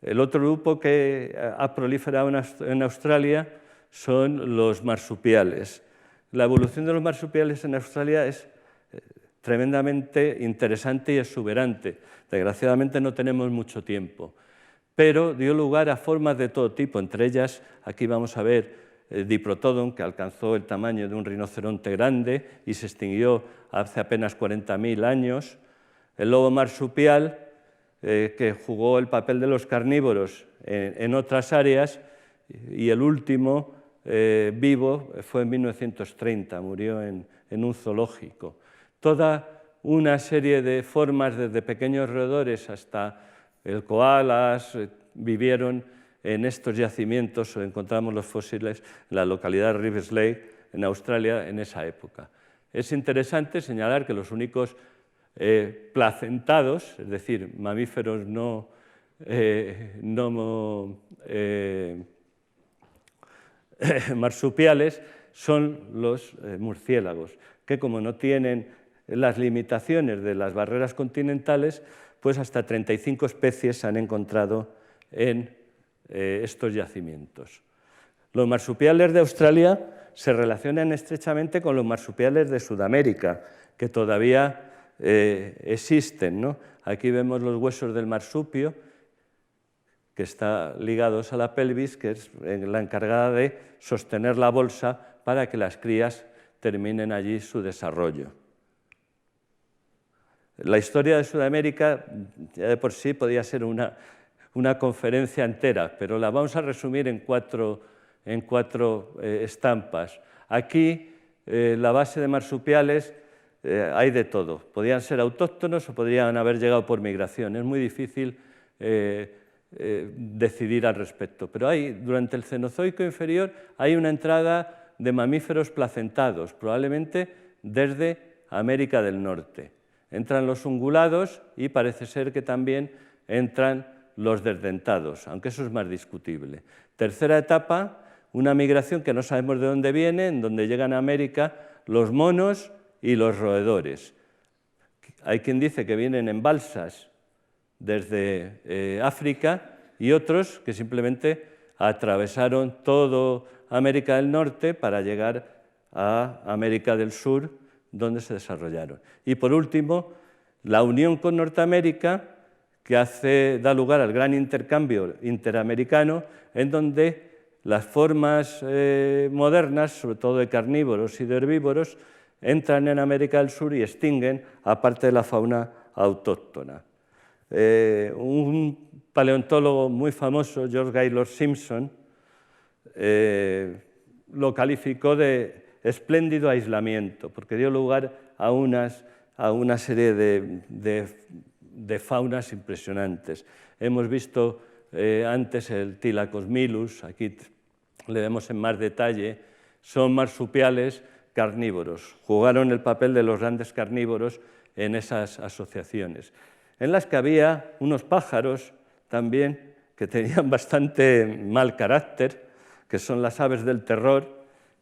El otro grupo que ha proliferado en Australia son los marsupiales. La evolución de los marsupiales en Australia es tremendamente interesante y exuberante. Desgraciadamente no tenemos mucho tiempo, pero dio lugar a formas de todo tipo, entre ellas aquí vamos a ver Diprotodon, que alcanzó el tamaño de un rinoceronte grande y se extinguió hace apenas 40.000 años, el lobo marsupial, que jugó el papel de los carnívoros en otras áreas, y el último vivo fue en 1930, murió en un zoológico. Toda una serie de formas, desde pequeños roedores hasta el koalas, vivieron en estos yacimientos, encontramos los fósiles en la localidad de Rivers Lake, en Australia, en esa época. Es interesante señalar que los únicos placentados, es decir, mamíferos no marsupiales, son los murciélagos, que como no tienen las limitaciones de las barreras continentales, pues hasta 35 especies se han encontrado en estos yacimientos. Los marsupiales de Australia se relacionan estrechamente con los marsupiales de Sudamérica, que todavía existen, ¿no? Aquí vemos los huesos del marsupio, que están ligados a la pelvis, que es la encargada de sostener la bolsa para que las crías terminen allí su desarrollo. La historia de Sudamérica ya de por sí podía ser una conferencia entera, pero la vamos a resumir en cuatro estampas. Aquí, la base de marsupiales, hay de todo. Podían ser autóctonos o podrían haber llegado por migración. Es muy difícil decidir al respecto. Pero durante el Cenozoico inferior hay una entrada de mamíferos placentados, probablemente desde América del Norte. Entran los ungulados y parece ser que también entran los desdentados, aunque eso es más discutible. Tercera etapa, una migración que no sabemos de dónde viene, en donde llegan a América los monos y los roedores. Hay quien dice que vienen en balsas desde África y otros que simplemente atravesaron toda América del Norte para llegar a América del Sur, donde se desarrollaron. Y por último, la unión con Norteamérica, que da lugar al gran intercambio interamericano, en donde las formas modernas, sobre todo de carnívoros y de herbívoros, entran en América del Sur y extinguen a parte de la fauna autóctona. Un paleontólogo muy famoso, George Gaylord Simpson, lo calificó de espléndido aislamiento, porque dio lugar a una serie de faunas impresionantes. Hemos visto antes el Thylacomimus, aquí le vemos en más detalle, son marsupiales carnívoros, jugaron el papel de los grandes carnívoros en esas asociaciones, en las que había unos pájaros también que tenían bastante mal carácter, que son las aves del terror,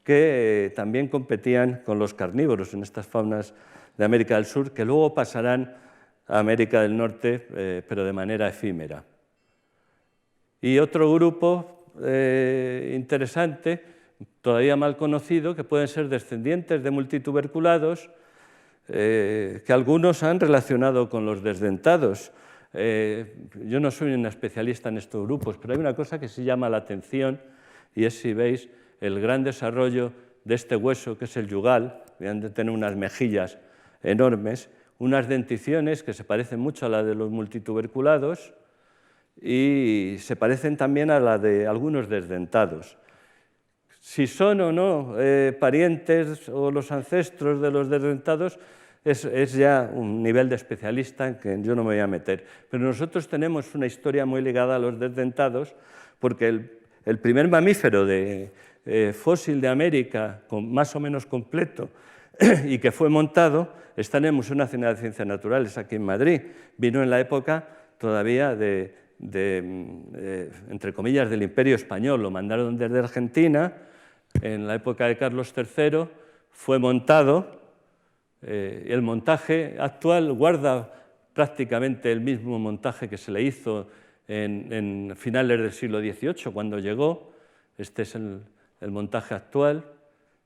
que también competían con los carnívoros en estas faunas de América del Sur, que luego pasarán a América del Norte, pero de manera efímera. Y otro grupo interesante, todavía mal conocido, que pueden ser descendientes de multituberculados, que algunos han relacionado con los desdentados. Yo no soy un especialista en estos grupos, pero hay una cosa que sí llama la atención, y es, si veis, el gran desarrollo de este hueso, que es el yugal. Deben de tener unas mejillas enormes, unas denticiones que se parecen mucho a las de los multituberculados y se parecen también a la de algunos desdentados. Si son o no parientes o los ancestros de los desdentados es ya un nivel de especialista en que yo no me voy a meter. Pero nosotros tenemos una historia muy ligada a los desdentados, porque el primer mamífero fósil de América, más o menos completo, y que fue montado, está en el Museo Nacional de Ciencias Naturales, aquí en Madrid. Vino en la época todavía entre comillas, del Imperio Español. Lo mandaron desde Argentina, en la época de Carlos III, fue montado El montaje actual guarda prácticamente el mismo montaje que se le hizo en finales del siglo XVIII, cuando llegó. Este es el montaje actual,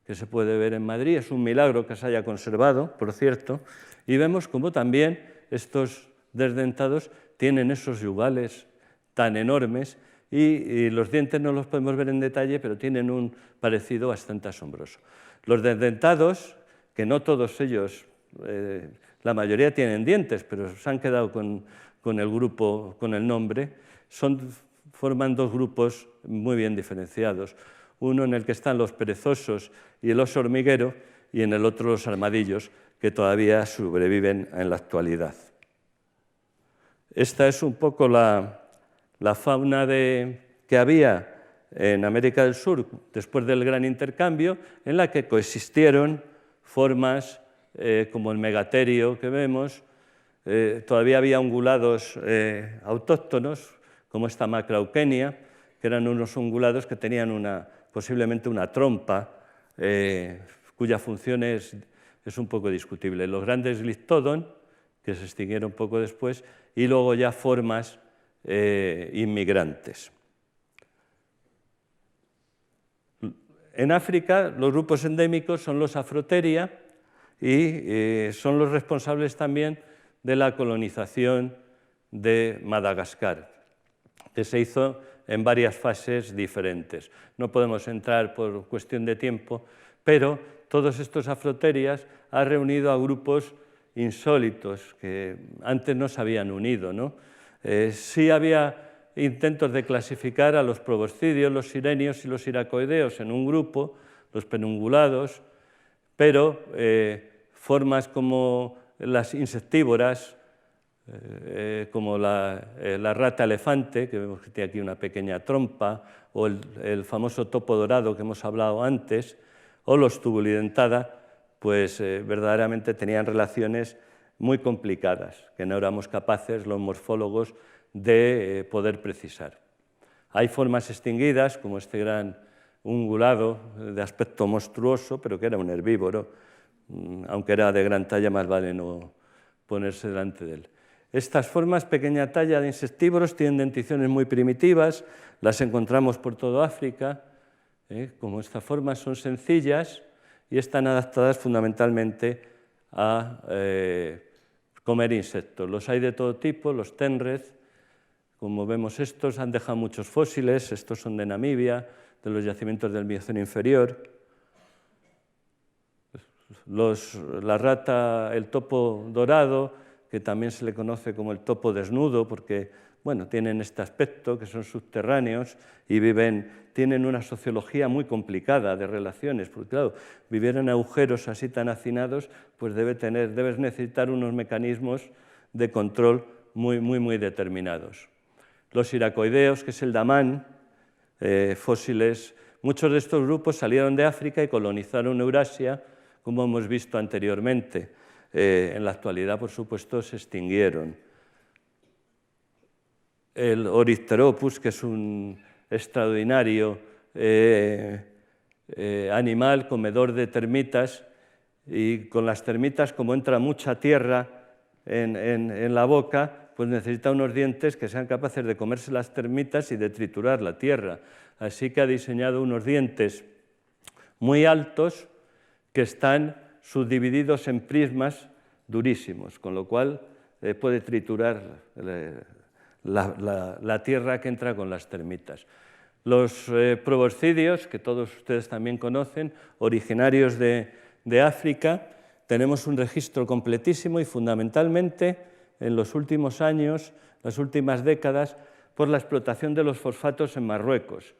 que se puede ver en Madrid. Es un milagro que se haya conservado, por cierto. Y vemos cómo también estos desdentados tienen esos yugales tan enormes y los dientes no los podemos ver en detalle, pero tienen un parecido bastante asombroso. Los desdentados, que no todos ellos, la mayoría tienen dientes, pero se han quedado con el grupo, con el nombre, forman dos grupos muy bien diferenciados. Uno en el que están los perezosos y el oso hormiguero, y en el otro los armadillos, que todavía sobreviven en la actualidad. Esta es un poco la fauna que había en América del Sur después del gran intercambio, en la que coexistieron formas como el megaterio que vemos. Todavía había ungulados autóctonos, como esta Macrauchenia, que eran unos ungulados que tenían posiblemente una trompa, cuya función es un poco discutible. Los grandes Glyptodon, que se extinguieron poco después, y luego ya formas inmigrantes. En África, los grupos endémicos son los Afrotheria y son los responsables también de la colonización de Madagascar, que se hizo en varias fases diferentes. No podemos entrar por cuestión de tiempo, pero todos estos Afrotherias han reunido a grupos insólitos que antes no se habían unido, ¿no? Sí había intentos de clasificar a los proboscidios, los sirenios y los iracoideos en un grupo, los penungulados, pero formas como las insectívoras, como la rata elefante, que vemos que tiene aquí una pequeña trompa, o el famoso topo dorado que hemos hablado antes, o los tubulidentada, pues verdaderamente tenían relaciones muy complicadas, que no éramos capaces los morfólogos de poder precisar. Hay formas extinguidas, como este gran ungulado de aspecto monstruoso, pero que era un herbívoro, aunque era de gran talla, más vale no ponerse delante de él. Estas formas, pequeña talla de insectívoros, tienen denticiones muy primitivas, las encontramos por toda África. Como estas formas son sencillas y están adaptadas fundamentalmente a comer insectos. Los hay de todo tipo, los tenred, como vemos estos, han dejado muchos fósiles, estos son de Namibia, de los yacimientos del Mioceno inferior. La rata, el topo dorado, que también se le conoce como el topo desnudo, porque bueno, tienen este aspecto, que son subterráneos y tienen una sociología muy complicada de relaciones, porque claro, vivir en agujeros así tan hacinados, pues debes necesitar unos mecanismos de control muy determinados. Los iracoideos, que es el damán, fósiles, muchos de estos grupos salieron de África y colonizaron Eurasia, como hemos visto anteriormente. En la actualidad, por supuesto, se extinguieron. El Orycteropus, que es un extraordinario animal comedor de termitas, y con las termitas, como entra mucha tierra en la boca, pues necesita unos dientes que sean capaces de comerse las termitas y de triturar la tierra. Así que ha diseñado unos dientes muy altos que están subdivididos en prismas durísimos, con lo cual puede triturar la tierra que entra con las termitas. Los proboscidios, que todos ustedes también conocen, originarios de África, tenemos un registro completísimo y fundamentalmente en los últimos años, las últimas décadas, por la explotación de los fosfatos en Marruecos.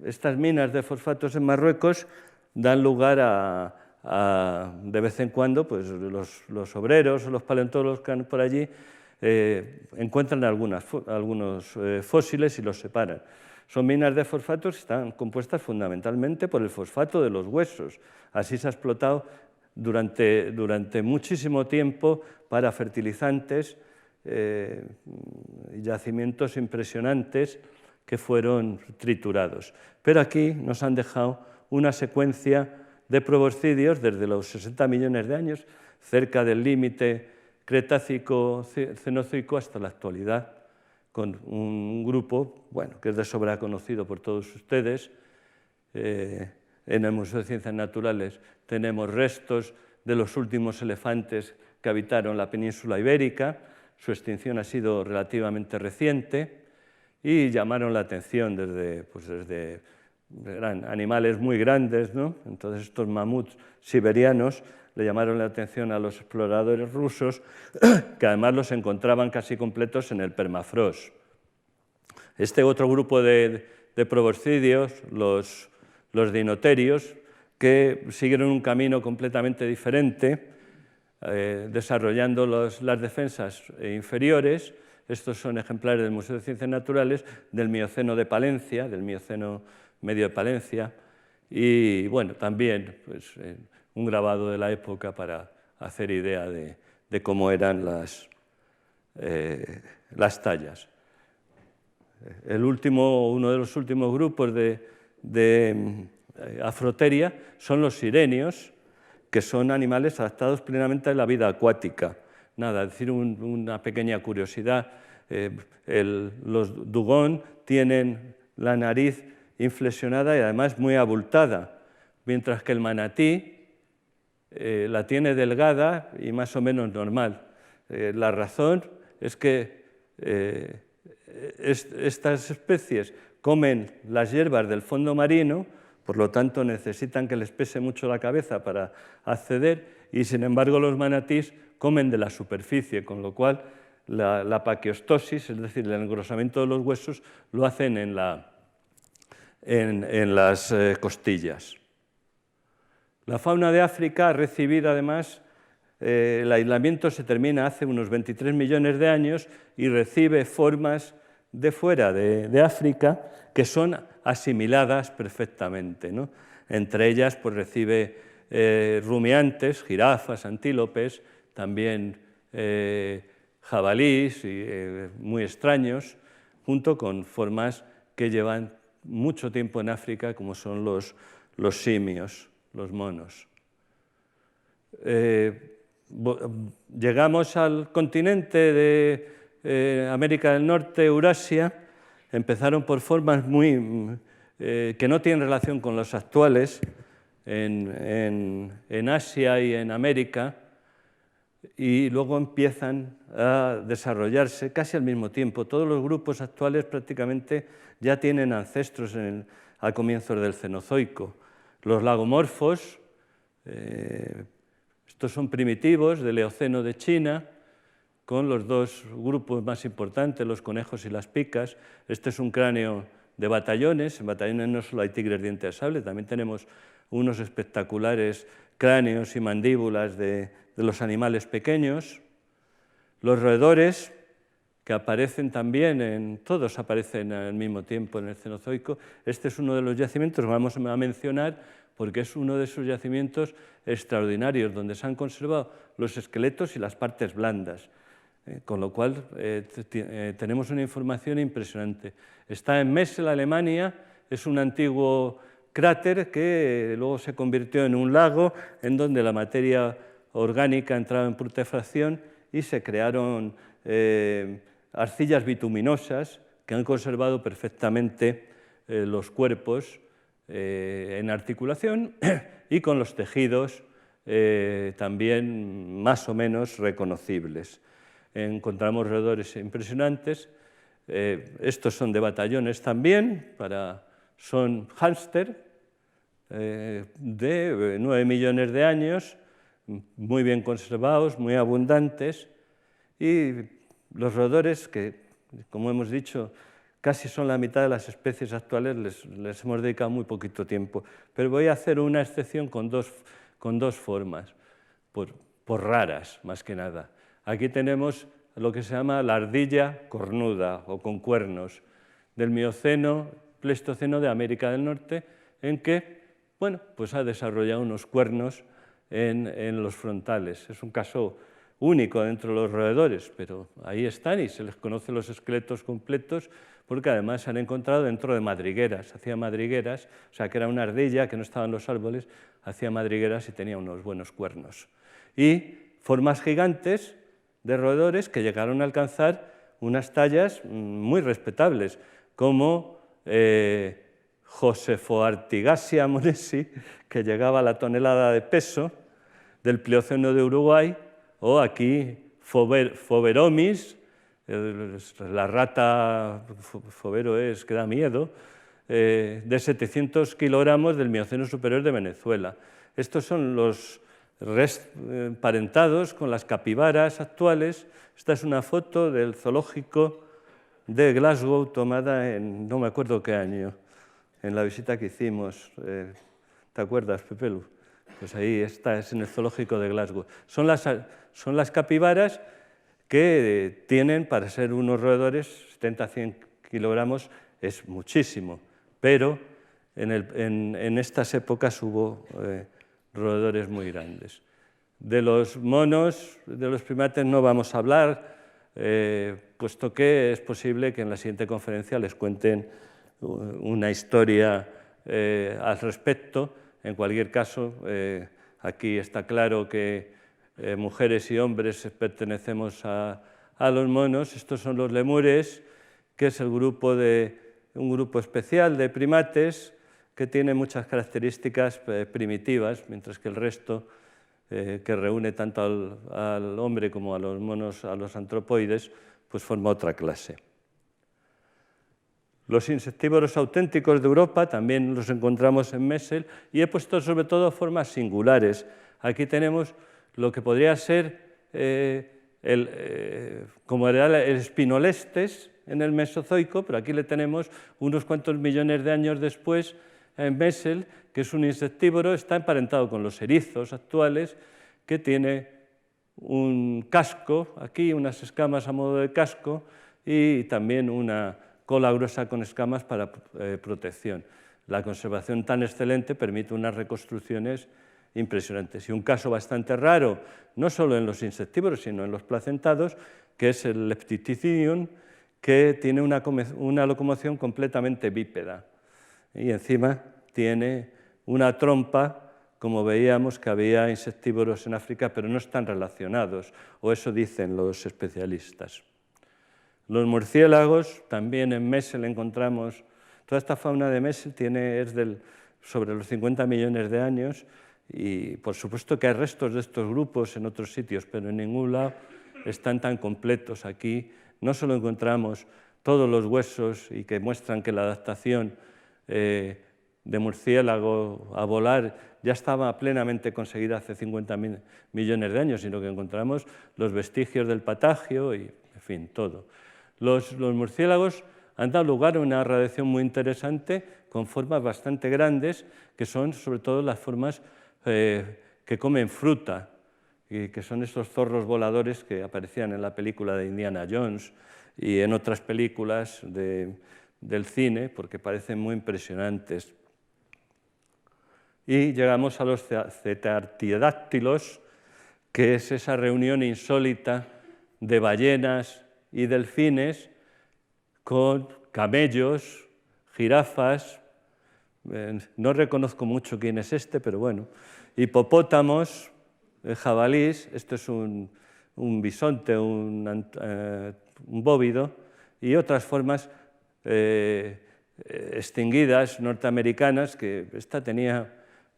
Estas minas de fosfatos en Marruecos dan lugar de vez en cuando, pues los obreros o los paleontólogos que van por allí encuentran algunos fósiles y los separan. Son minas de fosfatos que están compuestas fundamentalmente por el fosfato de los huesos. Así se ha explotado durante muchísimo tiempo para fertilizantes, yacimientos impresionantes que fueron triturados. Pero aquí nos han dejado una secuencia de proboscidios desde los 60 millones de años, cerca del límite Cretácico-Cenozoico hasta la actualidad, con un grupo que es de sobra conocido por todos ustedes. En el Museo de Ciencias Naturales tenemos restos de los últimos elefantes que habitaron la península ibérica. Su extinción ha sido relativamente reciente y llamaron la atención desde eran animales muy grandes, ¿no? Entonces estos mamuts siberianos le llamaron la atención a los exploradores rusos, que además los encontraban casi completos en el permafrost. Este otro grupo de proboscidios, los dinoterios, que siguieron un camino completamente diferente, desarrollando las defensas inferiores. Estos son ejemplares del Museo de Ciencias Naturales del Mioceno de Palencia, del Mioceno medio de Palencia, y bueno, también un grabado de la época para hacer idea de cómo eran las tallas. Uno de los últimos grupos de Afroteria son los sirenios, que son animales adaptados plenamente a la vida acuática. Nada, decir una pequeña curiosidad, los dugong tienen la nariz inflexionada y además muy abultada, mientras que el manatí la tiene delgada y más o menos normal. La razón es que estas especies comen las hierbas del fondo marino, por lo tanto necesitan que les pese mucho la cabeza para acceder, y sin embargo los manatís comen de la superficie, con lo cual la paquiostosis, es decir, el engrosamiento de los huesos, lo hacen en las costillas. La fauna de África ha recibido además, el aislamiento se termina hace unos 23 millones de años y recibe formas de fuera de África que son asimiladas perfectamente, ¿no? Entre ellas pues, recibe rumiantes, jirafas, antílopes, también jabalís muy extraños, junto con formas que llevan mucho tiempo en África, como son los simios, los monos. Llegamos al continente de América del Norte, Eurasia. Empezaron por formas que no tienen relación con los actuales en Asia y en América, y luego empiezan a desarrollarse casi al mismo tiempo. Todos los grupos actuales prácticamente ya tienen ancestros a comienzos del Cenozoico. Los lagomorfos, estos son primitivos del Eoceno de China, con los dos grupos más importantes, los conejos y las picas. Este es un cráneo de batallones. En batallones no solo hay tigres dientes de sable, también tenemos unos espectaculares cráneos y mandíbulas de los animales pequeños. Los roedores, que aparecen también, todos aparecen al mismo tiempo en el Cenozoico. Este es uno de los yacimientos que vamos a mencionar porque es uno de esos yacimientos extraordinarios donde se han conservado los esqueletos y las partes blandas. Con lo cual tenemos una información impresionante. Está en Messel, Alemania, es un antiguo cráter que luego se convirtió en un lago en donde la materia orgánica entraba en putrefacción y se crearon arcillas bituminosas que han conservado perfectamente los cuerpos en articulación y con los tejidos también más o menos reconocibles. Encontramos roedores impresionantes. Estos son de batallones también, son hámster de 9 millones de años, muy bien conservados, muy abundantes, y los roedores, que como hemos dicho, casi son la mitad de las especies actuales, les hemos dedicado muy poquito tiempo. Pero voy a hacer una excepción con dos formas, por raras más que nada. Aquí tenemos lo que se llama la ardilla cornuda o con cuernos del Mioceno, Pleistoceno de América del Norte, en que pues ha desarrollado unos cuernos en los frontales. Es un caso único dentro de los roedores, pero ahí están y se les conocen los esqueletos completos porque además se han encontrado dentro de madrigueras, hacía madrigueras, o sea que era una ardilla que no estaba en los árboles, hacía madrigueras y tenía unos buenos cuernos. Y formas gigantes de roedores que llegaron a alcanzar unas tallas muy respetables, como Josephoartigasia monesi, que llegaba a la tonelada de peso, del Plioceno de Uruguay, o aquí Phoberomis, la rata Fobero que da miedo, de 700 kilogramos del Mioceno superior de Venezuela. Estos son los emparentados con las capibaras actuales. Esta es una foto del zoológico de Glasgow tomada en no me acuerdo qué año, en la visita que hicimos. ¿Te acuerdas, Pepelu? Pues ahí está, es en el zoológico de Glasgow. Son las capibaras que tienen, para ser unos roedores, 70 a 100 kilogramos, es muchísimo, pero en estas épocas hubo roedores muy grandes. De los monos, de los primates no vamos a hablar, puesto que es posible que en la siguiente conferencia les cuenten una historia al respecto. En cualquier caso, aquí está claro que mujeres y hombres pertenecemos a los monos. Estos son los lemures, que es un grupo especial de primates que tiene muchas características primitivas, mientras que el resto, que reúne tanto al hombre como a los monos, a los antropoides, pues forma otra clase. Los insectívoros auténticos de Europa también los encontramos en Messel y he puesto sobre todo formas singulares. Aquí tenemos lo que podría ser como era el Spinolestes en el Mesozoico, pero aquí le tenemos unos cuantos millones de años después en Messel, que es un insectívoro, está emparentado con los erizos actuales, que tiene un casco, aquí unas escamas a modo de casco y también una cola gruesa con escamas para protección. La conservación tan excelente permite unas reconstrucciones impresionantes. Y un caso bastante raro, no solo en los insectívoros, sino en los placentados, que es el Leptithidium, que tiene una locomoción completamente bípeda. Y encima tiene una trompa, como veíamos que había insectívoros en África, pero no están relacionados, o eso dicen los especialistas. Los murciélagos, también en Messel encontramos, toda esta fauna de Messel es sobre los 50 millones de años, y por supuesto que hay restos de estos grupos en otros sitios, pero en ningún lado están tan completos. Aquí no solo encontramos todos los huesos y que muestran que la adaptación de murciélago a volar ya estaba plenamente conseguida hace 50 millones de años, sino que encontramos los vestigios del patagio y, en fin, todo. Los murciélagos han dado lugar a una radiación muy interesante con formas bastante grandes, que son sobre todo las formas que comen fruta, y que son estos zorros voladores que aparecían en la película de Indiana Jones y en otras películas del cine, porque parecen muy impresionantes. Y llegamos a los cetartiodáctilos, que es esa reunión insólita de ballenas y delfines con camellos, jirafas, no reconozco mucho quién es este, pero bueno, hipopótamos, jabalís, esto es un bisonte, un bóvido, y otras formas extinguidas norteamericanas, que esta tenía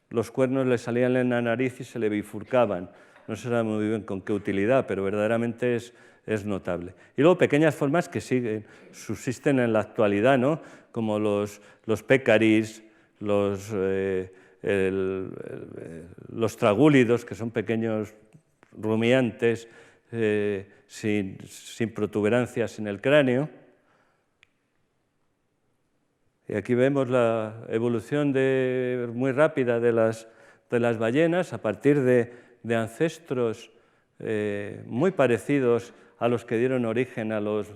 los cuernos, le salían en la nariz y se le bifurcaban. No se sabe muy bien con qué utilidad, pero verdaderamente es notable. Y luego pequeñas formas que subsisten en la actualidad, ¿no? Como los pecaris, los tragúlidos, que son pequeños rumiantes sin protuberancias en el cráneo. Y aquí vemos la evolución muy rápida de las ballenas a partir de ancestros muy parecidos a los que dieron origen a los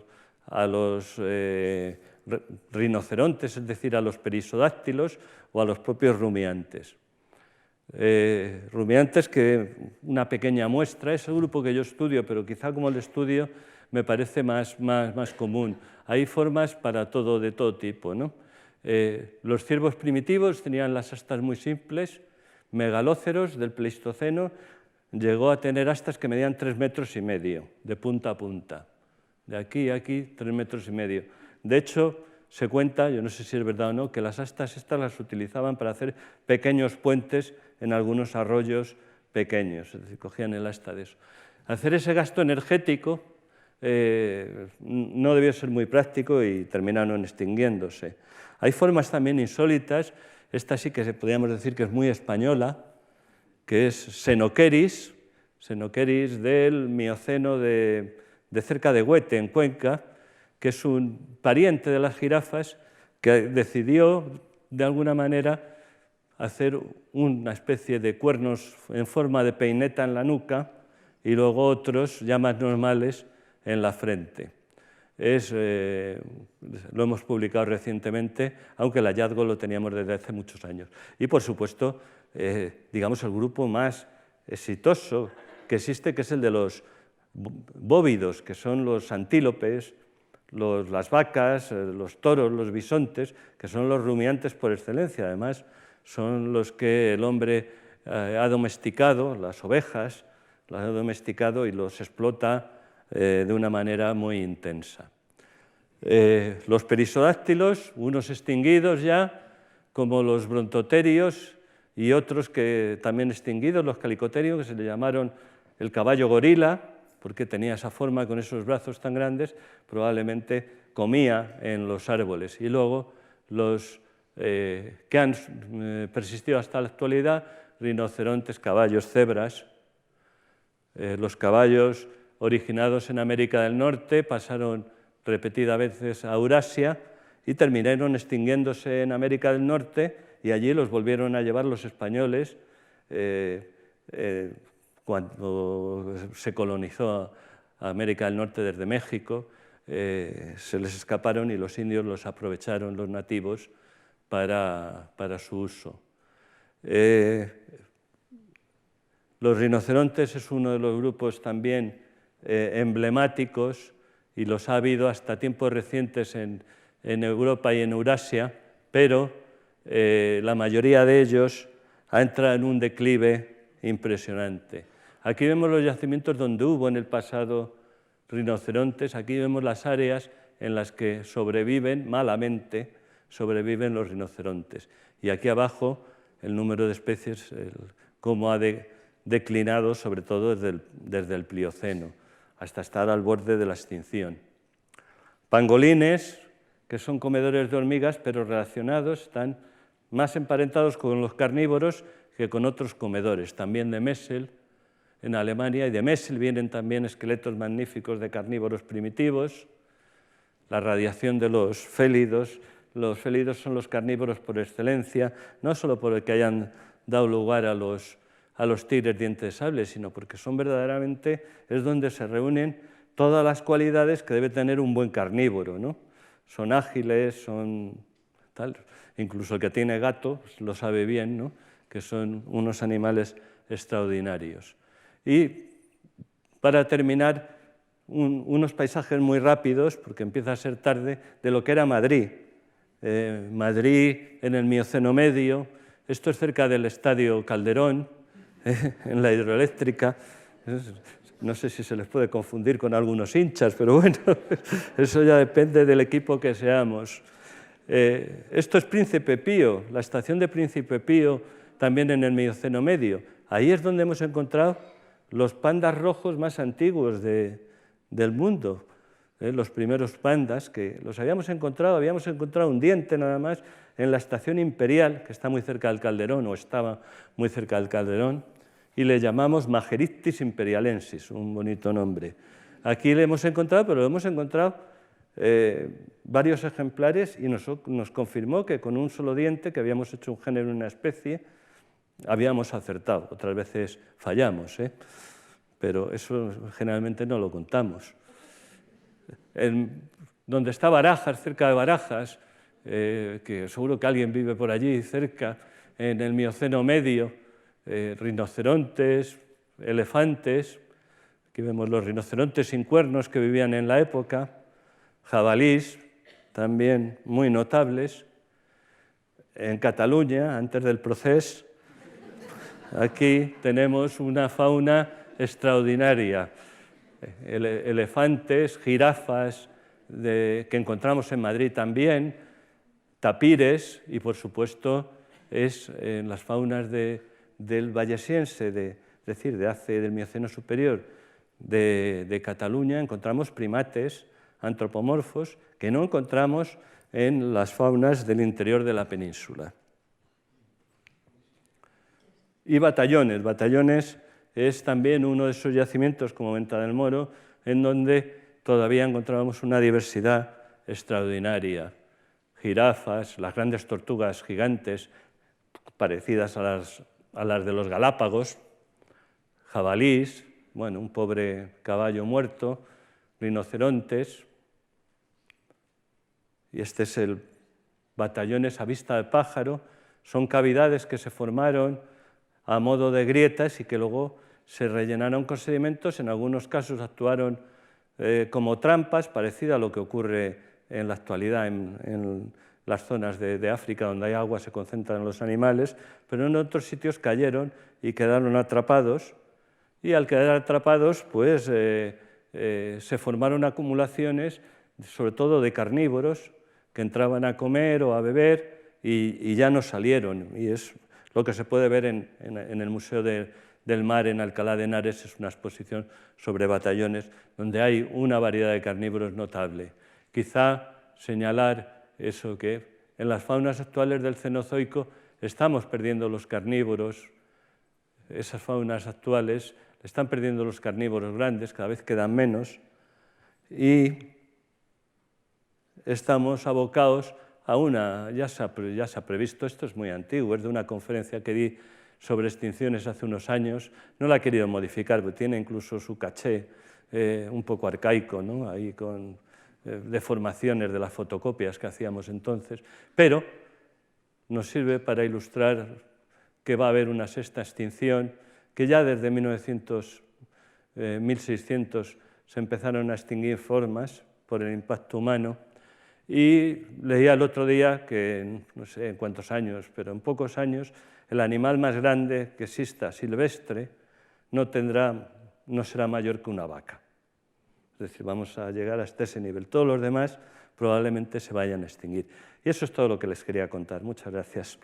rinocerontes, es decir, a los perisodáctilos o a los propios rumiantes. Rumiantes que una pequeña muestra, es el grupo que yo estudio, pero quizá como el estudio me parece más común. Hay formas para todo, de todo tipo, ¿no? Los ciervos primitivos tenían las astas muy simples. Megalóceros del Pleistoceno llegó a tener astas que medían 3,5 metros, de punta a punta. De aquí a aquí, 3,5 metros. De hecho, se cuenta, yo no sé si es verdad o no, que las astas estas las utilizaban para hacer pequeños puentes en algunos arroyos pequeños, es decir, cogían el asta de eso. Hacer ese gasto energético no debió ser muy práctico y terminaron extinguiéndose. Hay formas también insólitas, esta sí que podríamos decir que es muy española, que es Xenoqueris del Mioceno de cerca de Huete, en Cuenca, que es un pariente de las jirafas que decidió, de alguna manera, hacer una especie de cuernos en forma de peineta en la nuca y luego otros, ya más normales, en la frente. Lo hemos publicado recientemente, aunque el hallazgo lo teníamos desde hace muchos años. Y, por supuesto, digamos, el grupo más exitoso que existe, que es el de los bóvidos, que son los antílopes, las vacas, los toros, los bisontes, que son los rumiantes por excelencia. Además, son los que el hombre ha domesticado, las ovejas, las ha domesticado y los explota de una manera muy intensa. Los perisodáctilos, unos extinguidos ya, como los brontoterios, y otros que también extinguidos, los calicoterios, que se le llamaron el caballo gorila, porque tenía esa forma con esos brazos tan grandes, probablemente comía en los árboles. Y luego los que han persistido hasta la actualidad, rinocerontes, caballos, cebras. Los caballos originados en América del Norte pasaron repetidas veces a Eurasia y terminaron extinguiéndose en América del Norte, y allí los volvieron a llevar los españoles cuando se colonizó a América del Norte desde México. Se les escaparon y los indios los aprovecharon, los nativos, para su uso. Los rinocerontes es uno de los grupos también emblemáticos, y los ha habido hasta tiempos recientes en Europa y en Eurasia, pero la mayoría de ellos ha entrado en un declive impresionante. Aquí vemos los yacimientos donde hubo en el pasado rinocerontes, aquí vemos las áreas en las que sobreviven, malamente, sobreviven los rinocerontes. Y aquí abajo el número de especies, cómo ha declinado, sobre todo desde el Plioceno, hasta estar al borde de la extinción. Pangolines, que son comedores de hormigas, pero relacionados, están más emparentados con los carnívoros que con otros comedores, también de Messel, en Alemania, y de Messel vienen también esqueletos magníficos de carnívoros primitivos. La radiación de los félidos son los carnívoros por excelencia, no solo porque hayan dado lugar a los tigres dientes de sable, sino porque son verdaderamente, es donde se reúnen todas las cualidades que debe tener un buen carnívoro, ¿no? Son ágiles, son tal, incluso el que tiene gato lo sabe bien, ¿no? Que son unos animales extraordinarios. Y para terminar, unos paisajes muy rápidos, porque empieza a ser tarde, de lo que era Madrid. Madrid en el Mioceno medio, esto es cerca del Estadio Calderón, en la hidroeléctrica. No sé si se les puede confundir con algunos hinchas, pero bueno, eso ya depende del equipo que seamos. Esto es Príncipe Pío, la estación de Príncipe Pío, también en el Mioceno medio. Ahí es donde hemos encontrado los pandas rojos más antiguos del mundo. Los primeros pandas, que los habíamos encontrado un diente nada más en la estación imperial, que está muy cerca del Calderón, o estaba muy cerca del Calderón, y le llamamos Mageristis imperialensis, un bonito nombre. Aquí le hemos encontrado, pero hemos encontrado varios ejemplares, y nos confirmó que con un solo diente, que habíamos hecho un género en una especie, habíamos acertado. Otras veces fallamos, pero eso generalmente no lo contamos. Donde está Barajas, cerca de Barajas, que seguro que alguien vive por allí cerca, en el Mioceno medio, rinocerontes, elefantes, Aquí vemos los rinocerontes sin cuernos que vivían en la época, jabalís, también muy notables. En Cataluña, antes del proceso, aquí tenemos una fauna extraordinaria. Elefantes, jirafas, que encontramos en Madrid también, tapires y, por supuesto, en las faunas del Vallesiense, es decir, del Mioceno superior de Cataluña, encontramos primates antropomorfos que no encontramos en las faunas del interior de la península. Y batallones. Batallones es también uno de esos yacimientos, como Venta del Moro, en donde todavía encontrábamos una diversidad extraordinaria. Jirafas, las grandes tortugas gigantes, parecidas a las de los Galápagos, jabalís, bueno, un pobre caballo muerto, rinocerontes. Y este es el batallones a vista de pájaro. Son cavidades que se formaron a modo de grietas y que luego se rellenaron con sedimentos. En algunos casos actuaron como trampas, parecido a lo que ocurre en la actualidad en las zonas de África donde hay agua, se concentran los animales, pero en otros sitios cayeron y quedaron atrapados. Y al quedar atrapados, pues se formaron acumulaciones, sobre todo de carnívoros, que entraban a comer o a beber y ya no salieron. Y es lo que se puede ver en el Museo del Mar en Alcalá de Henares, es una exposición sobre batallones donde hay una variedad de carnívoros notable. Quizá señalar eso, que en las faunas actuales del Cenozoico estamos perdiendo los carnívoros, esas faunas actuales están perdiendo los carnívoros grandes, cada vez quedan menos, y estamos abocados a ya se ha previsto, esto es muy antiguo, es de una conferencia que di sobre extinciones hace unos años, no la he querido modificar, porque tiene incluso su caché un poco arcaico, ¿no? Ahí con deformaciones de las fotocopias que hacíamos entonces, pero nos sirve para ilustrar que va a haber una sexta extinción, que ya desde 1600 se empezaron a extinguir formas por el impacto humano, y leía el otro día que, no sé en cuántos años, pero en pocos años, el animal más grande que exista silvestre no será mayor que una vaca. Es decir, vamos a llegar hasta ese nivel. Todos los demás probablemente se vayan a extinguir. Y eso es todo lo que les quería contar. Muchas gracias.